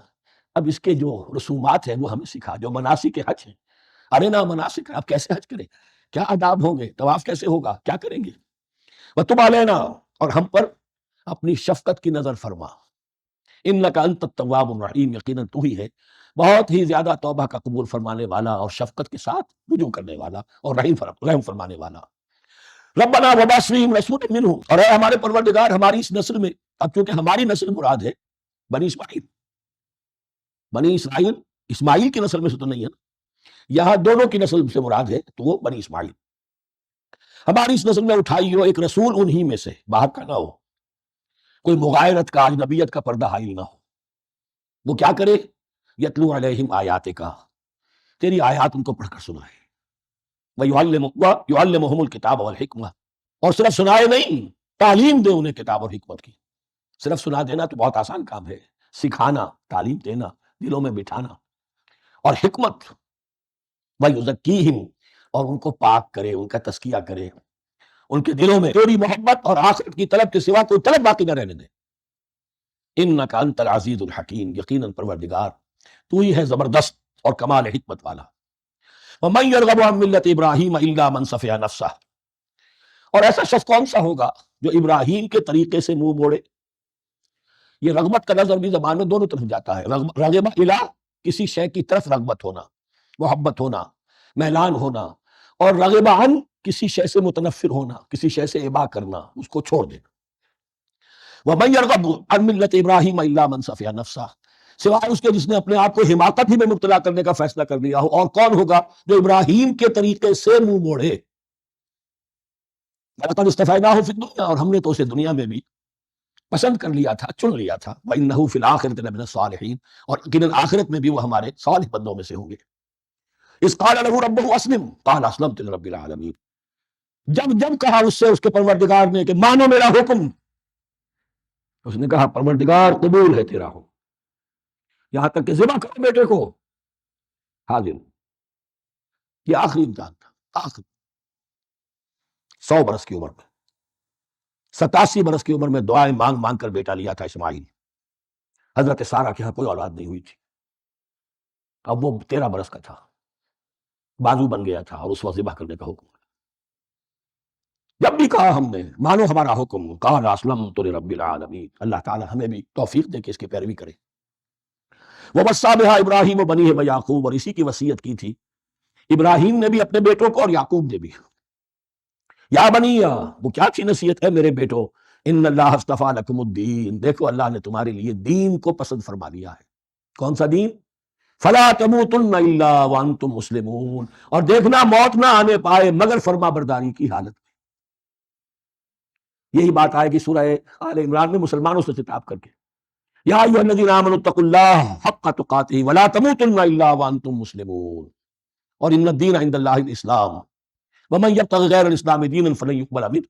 اب اس کے جو رسومات ہیں وہ ہمیں سکھا، جو مناسک حج ہیں، ارے نا مناسک، اب کیسے حج کریں، کیا آداب ہوں گے، طواف کیسے ہوگا، کیا کریں گے. وَتُبْ عَلَيْنَا، اور ہم پر اپنی شفقت کی نظر فرما. اِنَّكَ أَنْتَ التَّوَّابُ الرَّحِيمُ، یقیناً تو ہی ہے بہت ہی زیادہ توبہ کا قبول فرمانے والا اور شفقت کے ساتھ رجوع کرنے والا اور رحم فرمانے والا. ربنا وبعث فیہم رسولا منہم، اور اے ہمارے پروردگار ہماری اس نسل میں، اب چونکہ ہماری نسل مراد ہے بنی اسماعیل، بنی اسرائیل اسماعیل کی نسل میں سے تو نہیں ہے نا، یہاں دونوں کی نسل سے مراد ہے تو وہ بنی اسماعیل. ہماری اس نسل میں اٹھائی ہو ایک رسول انہی میں سے، باہر کا نہ ہو، کوئی مغایرت کا اجنبیت کا پردہ حائل نہ ہو. وہ کیا کرے؟ یتلو علیہم آیاتک، تیری آیات ان کو پڑھ کر سنائے. وَيُعَلِّمُهُمُ الْكِتَابَ وَالْحِکْمَةَ، اور صرف سنائے نہیں، تعلیم دے انہیں کتاب اور حکمت کی. صرف سنا دینا تو بہت آسان کام ہے، سکھانا، تعلیم دینا، دلوں میں بٹھانا، اور حکمت. وَيُزَكِّيهِمْ، اور ان کو پاک کرے، ان کا تزکیہ کرے، ان کے دلوں میں تیری محبت اور آخرت کی طلب کے سوا کوئی طلب باقی نہ رہنے دے. اِنَّكَ أَنْتَ الْعَزِيزُ الْحَكِيمُ، یقیناً پروردگار تو ہی ہے زبردست اور کمال حکمت والا. وَمَنْ يَرْغَبُ عَنْ مِلَّةِ إِبْرَاهِيمَ إِلَّا مَنْ سَفِهَ نَفْسَهُ، اور ایسا شخص کون سا ہوگا جو ابراہیم کے طریقے سے منہ موڑے. یہ رغبت کا لفظ عربی زبان میں دونوں طرف جاتا ہے. رغبہ الہ، کسی شے کی طرف رغبت ہونا، محبت ہونا، میلان ہونا، اور رغبہ عن، کسی شے سے متنفر ہونا، کسی شے سے ابا کرنا، اس کو چھوڑ دینا. وَمَنْ يَرْغَبُ عَنْ مِلَّةِ إِبْرَاهِيمَ إِلَّا مَنْ سَفِهَ نَفْسَهُ، سوائے اس کے جس نے اپنے آپ کو حماقت ہی میں مبتلا کرنے کا فیصلہ کر لیا ہو. اور کون ہوگا جو ابراہیم کے طریقے سے منہ موڑے. وَلَقَدِ اصْطَفَيْنَاهُ فِي الدُّنْيَا، اور ہم نے تو اسے دنیا میں بھی پسند کر لیا تھا، چن لیا تھا. وَإِنَّهُ فِي الْآخِرَةِ لَمِنَ الصَّالِحِينَ، اور یقیناً آخرت میں بھی وہ ہمارے صالح بندوں میں سے ہوں گے. إِذْ قَالَ لَهُ رَبُّهُ أَسْلِمْ قَالَ أَسْلَمْتُ لِرَبِّ الْعَالَمِينَ، جب کہا اس سے اس کے پروردگار نے کہ مانو میرا حکم، اس نے کہا پروردگار قبول ہے تیرا حکم، یہاں تک کہ ذبح کرو بیٹے کو. حاضر. یہ آخری امتحان تھا، آخری 100 برس کی عمر میں، 87 برس کی عمر میں دعائیں مانگ مانگ کر بیٹا لیا تھا اسماعیل. حضرت سارہ کے ہاں کوئی اولاد نہیں ہوئی تھی. اب وہ 13 برس کا تھا، بازو بن گیا تھا، اور اس وقت ذبح کرنے کا حکم. جب بھی کہا ہم نے مانو ہمارا حکم، قال اسلمت لرب العالمین، اللہ تعالی ہمیں بھی توفیق دے کہ اس کی پیروی کرے. ووصى بها ابراہیم وبنیہ ویعقوب، اور اسی کی وصیت کی تھی ابراہیم نے بھی اپنے بیٹوں کو اور یعقوب نے بھی. یا بنیہ، وہ کیا اچھی نصیحت ہے میرے بیٹو، ان اللہ اصطفیٰ لکم الدین، دیکھو اللہ نے تمہارے لیے دین کو پسند فرما لیا ہے. کون سا دین؟ فلا تموتن الا وانتم مسلمون، اور دیکھنا موت نہ آنے پائے مگر فرما برداری کی حالت میں. یہی بات آئے گی سورہ آل عمران میں مسلمانوں سے خطاب کر کے، یا ایھا الذین آمنوا اتقوا اللہ حق تقاتہ ولا تموتن الا وانتم مسلمون، اور ان الدین عند اللہ الاسلام ومن یبتغ غیر الاسلام دینا فلن یقبل منہ.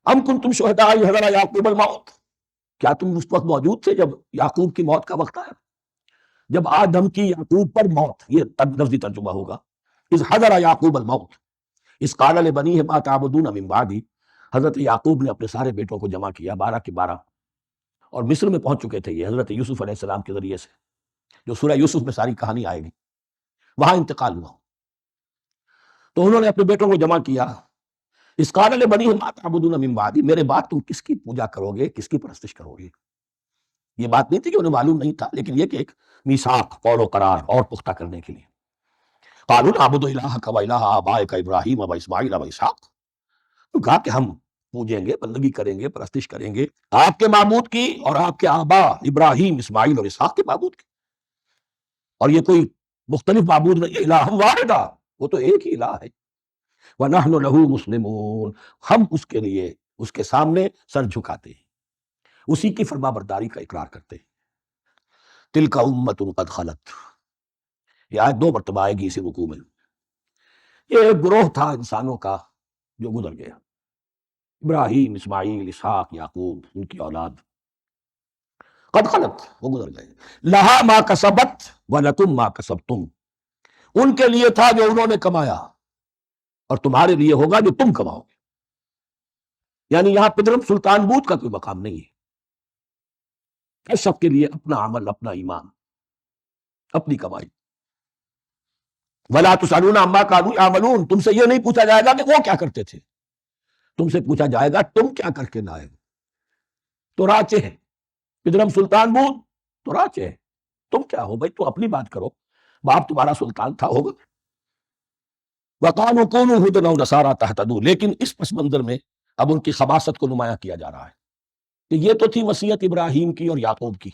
ام کنتم شہداء اذ حضر یعقوب الموت، کیا تم اس وقت موجود تھے جب یعقوب کی موت کا وقت آیا، جب آدم کی یعقوب پر موت، یہ لفظی ترجمہ ہوگا. اذ حضر یعقوب الموت اذ قال لبنیہ ما تعبدون من بعدی، حضرت یعقوب نے اپنے سارے بیٹوں کو جمع کیا، 12 کے 12، اور مصر میں پہنچ چکے تھے یہ حضرت یوسف علیہ السلام کے ذریعے سے، جو سورہ یوسف میں ساری کہانی آئے گی. وہاں انتقال ہوا تو انہوں نے اپنے بیٹوں کو جمع کیا. اذ قال لبنیہ ما تعبدون من بعدی، میرے بعد تم کس کی پوجا کرو گے، کس کی پرستش کرو گے. یہ بات نہیں تھی کہ انہیں معلوم نہیں تھا، لیکن یہ کہ ایک میثاق، قول و قرار اور پختہ کرنے کے لیے. قالوا نعبد الہک و الہ آبائک ابراہیم و اسماعیل و اسحاق، تو کہا کہ ہم پوجیں گے، بندگی کریں گے، پرستش کریں گے آپ کے معبود کی اور آپ کے آبا ابراہیم، اسماعیل اور اسحاق کے معبود کی. اور یہ کوئی مختلف معبود نہیں ہے، الہ واحدہ، وہ تو ایک ہی الہ ہے. وَنَحْنُ لَهُ مُسْلِمُونَ، ہم اس کے لیے، اس کے سامنے سر جھکاتے ہیں، اسی کی فرما برداری کا اقرار کرتے ہیں. تِلْكَ أُمَّةٌ قَدْ خَلَتْ، یہ آیت 2 مرتبہ آئے گی اسی رکوع میں. یہ ایک گروہ تھا انسانوں کا جو گزر گیا، ابراہیم، اسماعیل، اسحاق، یعقوب، ان کی اولاد. قد خلت، وہ گزر گئے. لہا ما کسبت ولکم ما کسبتم، ان کے لیے تھا جو انہوں نے کمایا، اور تمہارے لیے ہوگا جو تم کماؤ گے. یعنی یہاں پدرم سلطان بوت کا کوئی مقام نہیں ہے. ہر شخص کے لیے اپنا عمل، اپنا ایمان، اپنی کمائی. وَلَا تُسْأَلُونَ عَمَّا كَانُوا يَعْمَلُونَ، تم سے یہ نہیں پوچھا جائے گا کہ وہ کیا کرتے تھے، تم سے پوچھا جائے گا تم کیا کر کے لائے ہو. تو راچے ہے پدرم سلطان بود تو راچے ہے، تم کیا ہو بھائی، تو اپنی بات کرو، باپ تمہارا سلطان تھا ہوگا. وَقَالُوا كُونُوا هُودًا أَوْ نَصَارَىٰ تَهْتَدُوا، لیکن اس پس منظر میں اب ان کی خباثت کو نمایاں کیا جا رہا ہے کہ یہ تو تھی وصیت ابراہیم کی اور یعقوب کی،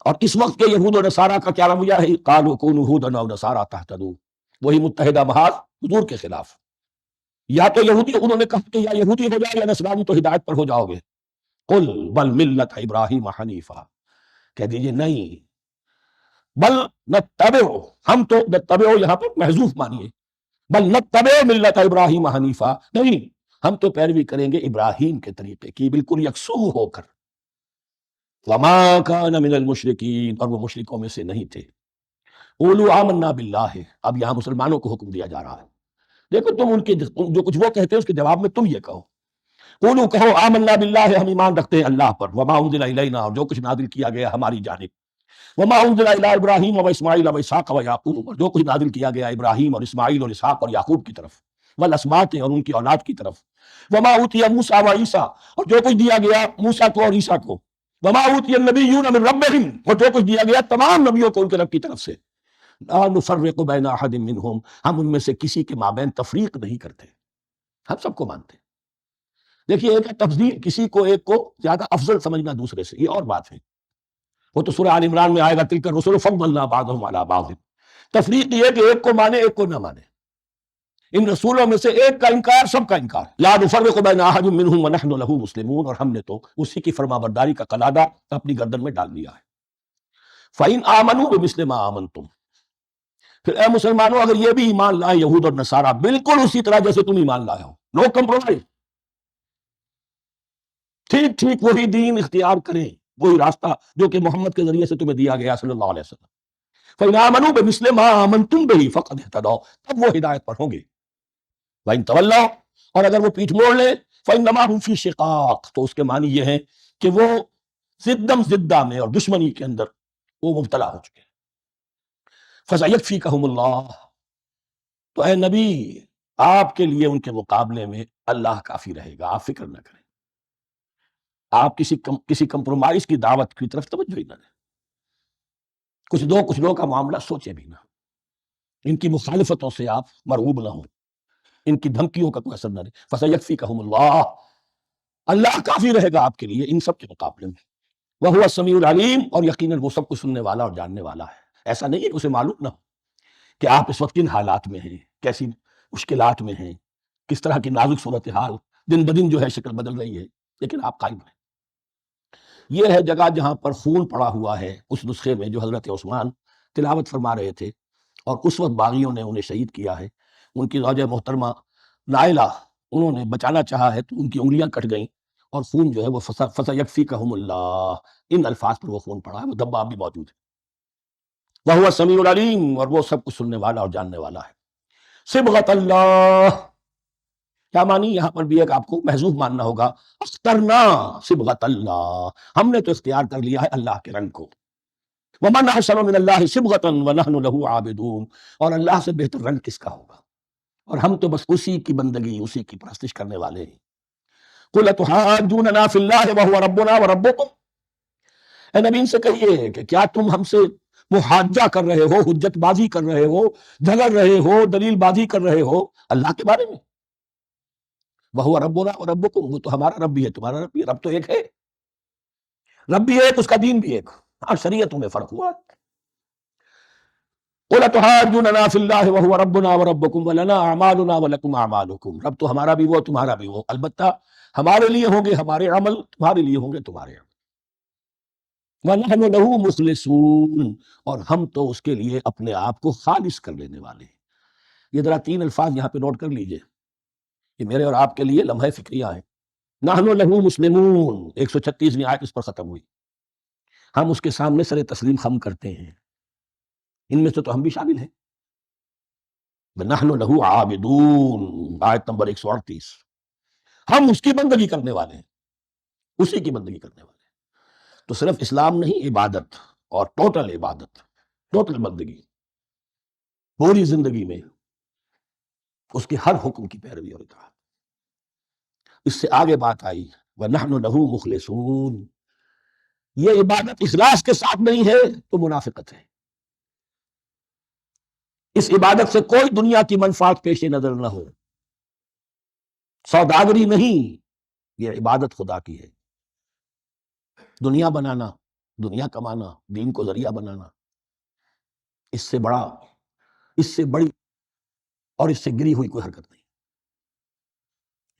اور اس وقت کے یہود و نصارہ کا کیا رویہ ہے؟ قَالُوا كُونُوا هُودًا أَوْ نَصَارَىٰ تَهْتَدُوا، وہی متحدہ محاذ حضور کے خلاف. یا تو یہودی، انہوں نے کہا کہ یا یہودی ہو جاؤ یا نصرانی تو ہدایت پر ہو جاؤ گے. قل بل ملت ابراہیم حنیفہ، کہہ دیجئے نہیں، بل نتبع، ہم تو نتبع یہاں پر محذوف مانیے، بل نتبع ملت ابراہیم حنیفہ، نہیں، ہم تو پیروی کریں گے ابراہیم کے طریقے کی، بالکل یکسو ہو کر. وما کان من المشرکین، اور وہ مشرکوں میں سے نہیں تھے. قولوا آمنا باللہ، اب یہاں مسلمانوں کو حکم دیا جا رہا ہے. دیکھو تم ان کے جو کچھ وہ کہتے ہیں اس کے جواب میں تم یہ کہو، قولوا کہو آمنا باللہ، ہم ایمان رکھتے ہیں اللہ پر، وما انزل الینا، اور جو کچھ نازل کیا گیا ہماری جانب، وما انزل الی ابراہیم و اسماعیل و اسحاق و یعقوب، اور جو کچھ نازل کیا گیا ابراہیم اور اسماعیل اور اسحاق اور یعقوب کی طرف، والاسباط، اور ان کی اولاد کی طرف، وما اوتی موسیٰ و عیسیٰ، اور جو کچھ دیا گیا موسیٰ کو اور عیسیٰ کو، وما اوتی النبیون من ربہم، اور جو کچھ دیا گیا تمام نبیوں کو ان کے رب کی طرف سے. لا نفرق بین احد منہم، ہم ان میں سے کسی کے مابین تفریق نہیں کرتے، ہم سب کو مانتے ہیں. دیکھیے ایک ہے تفضیل، کسی کو ایک کو زیادہ افضل سمجھنا دوسرے سے، یہ اور بات ہے، وہ تو سورہ آل عمران میں آئے گا تلک الرسل فضلنا بعضهم علی بعض. تفریق یہ کہ ایک کو مانے ایک کو نہ مانے، ان رسولوں میں سے ایک کا انکار سب کا انکار. لا نفرق بین احد منہم ونحن له مسلمون، اور ہم نے تو اسی کی فرما برداری کا قلادہ اپنی گردن میں ڈال لیا ہے. فإن آمنوا بمثل ما آمنتم، پھر اے مسلمانوں اگر یہ بھی ایمان لائے یہود اور نصارہ بالکل اسی طرح جیسے تم ایمان لائے ہو، نو کمپرومائز، ٹھیک ٹھیک وہی دین اختیار کریں، وہی راستہ جو کہ محمد کے ذریعے سے تمہیں دیا گیا صلی اللہ علیہ وسلم. فإن آمنوا بمثل ما آمنتم به فقد اهتدوا، تب وہ ہدایت پر ہوں گے. وإن تولوا، اور اگر وہ پیٹھ موڑ لیں، فإنما هم في شقاق، تو اس کے معنی یہ ہے کہ وہ زدم زدہ میں اور دشمنی کے اندر وہ مبتلا ہو چکے ہیں. فسيكفيكهم اللہ، تو اے نبی آپ کے لیے ان کے مقابلے میں اللہ کافی رہے گا، آپ فکر نہ کریں، آپ کسی کمپرومائز کی دعوت کی طرف توجہ ہی نہ دیں، کچھ دو کا معاملہ سوچے بھی نہ، ان کی مخالفتوں سے آپ مرعوب نہ ہوں، ان کی دھمکیوں کا کوئی اثر نہ دیں. فسيكفيكهم اللہ، اللہ کافی رہے گا آپ کے لیے ان سب کے مقابلے میں. وهو السمیع العلیم، اور یقیناً وہ سب کچھ سننے والا اور جاننے والا ہے. ایسا نہیں ہے کہ اسے معلوم نہ ہو کہ آپ اس وقت کن حالات میں ہیں، کیسی مشکلات میں ہیں، کس طرح کی نازک صورتحال دن بدن جو ہے شکل بدل رہی ہے، لیکن آپ قائم ہیں. یہ ہے جگہ جہاں پر خون پڑا ہوا ہے، اس نسخے میں جو حضرت عثمان تلاوت فرما رہے تھے، اور اس وقت باغیوں نے انہیں شہید کیا ہے. ان کی زوجہ محترمہ نائلہ، انہوں نے بچانا چاہا ہے تو ان کی انگلیاں کٹ گئیں، اور خون جو ہے وہ فسیکفیکہم اللہ، ان الفاظ پر وہ خون پڑا ہے، وہ دھبا بھی موجود ہے. وہو السمیع العلیم، اور وہ سب کچھ سننے والا اور جاننے والا ہے. صبغۃ اللہ، کیا مانی یہاں پر بھی ایک آپ کو محذوف ماننا ہوگا، اخترنا صبغۃ اللہ، ہم نے تو اختیار کر لیا ہے اللہ کے رنگ کو. ومن احسن من اللہ صبغۃ ونحن له عابدون، اور اللہ سے بہتر رنگ کس کا ہوگا، اور ہم تو بس اسی کی بندگی، اسی کی پرستش کرنے والے ہیں. قل اتحاجوننا فی اللہ وهو ربنا وربکم، اے نبی ان سے کہیے کہ کیا تم ہم سے محاجہ کر رہے ہو، حجت بازی کر رہے ہو، جھگڑ رہے ہو، دلیل بازی کر رہے ہو اللہ کے بارے میں. وہو ربنا وربکم، وہ تو ہمارا رب بھی ہے تمہارا رب بھی ہے، رب تو ایک ہے، رب بھی ایک، اس کا دین بھی ایک، ہاں شریعتوں میں فرق ہوا. قل اتحاجوننا فی اللہ وهو ربنا وربکم ولنا اعمالنا ولکم اعمالکم، رب تو ہمارا بھی وہ تمہارا بھی وہ، البتہ ہمارے لیے ہوں گے ہمارے عمل، تمہارے لیے ہوں گے تمہارے عمل. وَنَحْنُ لَهُ مُخْلِصُونَ، اور ہم تو اس کے لیے اپنے آپ کو خالص کر لینے والے ہیں. یہ ذرا 3 الفاظ یہاں پہ نوٹ کر لیجئے، یہ میرے اور آپ کے لیے لمحہ فکریہ ہیں. نَحْنُ لَهُ مُسْلِمُونَ، 136ویں آیت اس پر ختم ہوئی، ہم اس کے سامنے سر تسلیم خم کرتے ہیں، ان میں سے تو ہم بھی شامل ہیں. نَحْنُ لَهُ عَابِدُونَ، آیت نمبر 138، ہم اس کی بندگی کرنے والے ہیں، اسی کی بندگی کرنے والے ہیں. تو صرف اسلام نہیں، عبادت اور ٹوٹل عبادت، ٹوٹل بندگی، پوری زندگی میں اس کے ہر حکم کی پیروی اور اطاعت۔ اس سے آگے بات آئی وَنَحْنُ لَهُ مُخْلِصُونَ، یہ عبادت اخلاص کے ساتھ نہیں ہے تو منافقت ہے۔ اس عبادت سے کوئی دنیا کی منفعت پیش نظر نہ ہو، سوداگری نہیں، یہ عبادت خدا کی ہے۔ دنیا بنانا، دنیا کمانا، دین کو ذریعہ بنانا، اس سے بڑا، اس سے بڑی اور اس سے گری ہوئی کوئی حرکت نہیں۔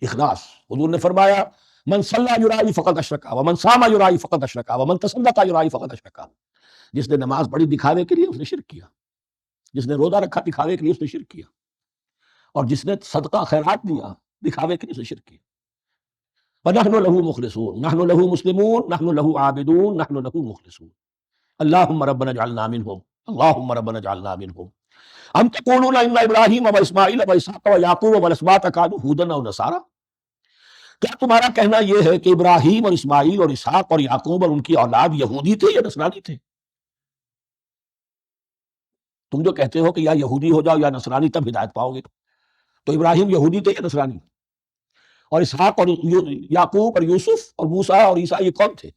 اخلاص، حضور نے فرمایا من صلی یرائی فقط اشرکا ومن صام یرائی فقط اشرکا ومن تصدق یرائی فقط اشرکا، جس نے نماز پڑھی دکھاوے کے لیے اس نے شرک کیا، جس نے روزہ رکھا دکھاوے کے لیے اس نے شرک کیا، اور جس نے صدقہ خیرات دیا دکھاوے کے لیے اس نے شرک کیا۔ وَنَحْنُ لَهُ مُخْلِصُونَ، نَحْنُ لَهُ مُسْلِمُونَ، نَحْنُ لَهُ عَابِدُونَ، نَحْنُ لَهُ مُخْلِصُونَ۔ اللهم ربنا اجعلنا منهم، اللهم ربنا اجعلنا منهم۔ ام تقولون ان ابراہیم واسماعیل واسحاق ویعقوب والاسباط كانوا هودا او نصارى، کیا تمہارا کہنا یہ ہے کہ ابراہیم اور اسماعیل اور اسحاق اور یعقوب اور ان کی اولاد یہودی تھے یا نصرانی تھے؟ تم جو کہتے ہو کہ یا یہودی ہو جاؤ یا نصرانی تب ہدایت پاؤ گے، تو ابراہیم یہودی تھے یا نصرانی؟ اور اسحاق اور یعقوب اور یوسف اور موسیٰ اور عیسیٰ یہ کون تھے؟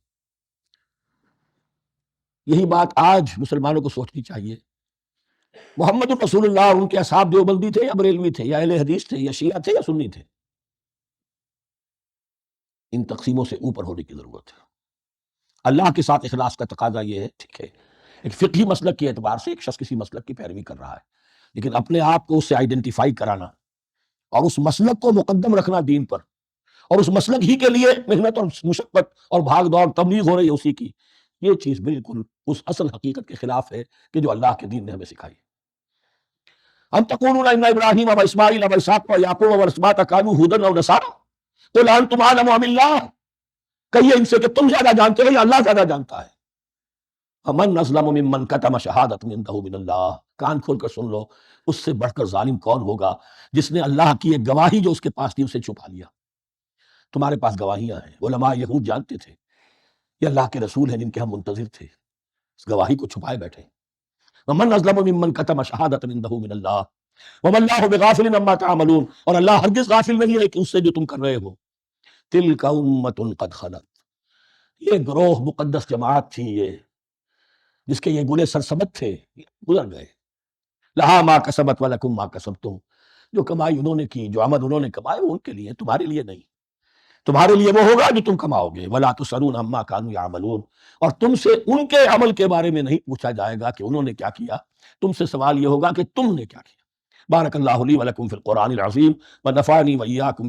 یہی بات آج مسلمانوں کو سوچنی چاہیے۔ محمد رسول اللہ اور ان کے اصحاب دیوبندی تھے یا بریلوی تھے یا اہل حدیث تھے یا شیعہ تھے یا سنی تھے؟ ان تقسیموں سے اوپر ہونے کی ضرورت ہے۔ اللہ کے ساتھ اخلاص کا تقاضا یہ ہے، ٹھیک ہے ایک فقہی مسلک کے اعتبار سے ایک شخص کسی مسلک کی پیروی کر رہا ہے، لیکن اپنے آپ کو اس سے آئیڈینٹیفائی کرانا اور اس مسلک کو مقدم رکھنا دین پر، اور اس مسلک ہی کے لیے محنت اور مشقت اور بھاگ دوڑ تبلیغ ہو رہی ہے اسی کی، یہ چیز بالکل اس اصل حقیقت کے خلاف ہے کہ جو اللہ کے دین نے ہمیں سکھائی۔ ام تقولون ان ابراہیم و اسماعیل و اسحاق و یعقوب والاسباط كانوا هودا او نصارى قل انتم اعلم ام اللہ، کہیے ان سے کہ تم زیادہ جانتے ہو یا اللہ زیادہ جانتا ہے۔ ومن اظلم ممن كتم شهادة عنده من اللہ، کان کھول کر سن لو، اس سے بڑھ کر ظالم کون ہوگا جس نے اللہ کی ایک گواہی جو اس کے پاس تھی اسے چھپا لیا۔ تمہارے پاس گواہیاں ہیں، علماء یہود جانتے تھے یہ اللہ کے رسول ہیں جن کے ہم منتظر تھے، اس گواہی کو چھپائے بیٹھے۔ ومن اظلم ممن كتم شهادة عنده من اللہ وما اللہ بغافل عما تعملون، اور اللہ ہرگز غافل نہیں ہے کہ اس سے جو تم کر رہے ہو۔ تلک امۃ قد خلت، یہ گروہ مقدس جماعت تھی یہ جس کے یہ گلے سرسبت تھے، گزر گئے۔ لہا ما کسبت ولکم ما کسبتم، جو کمائی انہوں نے کی، جو عمل انہوں نے کمائے وہ ان کے لیے، تمہارے لیے نہیں، تمہارے لیے وہ ہوگا جو تم کماؤ گے۔ ولا تسألون عما كانوا يعملون، اور تم سے ان کے عمل کے بارے میں نہیں پوچھا جائے گا کہ انہوں نے کیا کیا، تم سے سوال یہ ہوگا کہ تم نے کیا کیا۔ بارک اللہ لی ولکم فی القرآن العظیم ونفعنی وإیاکم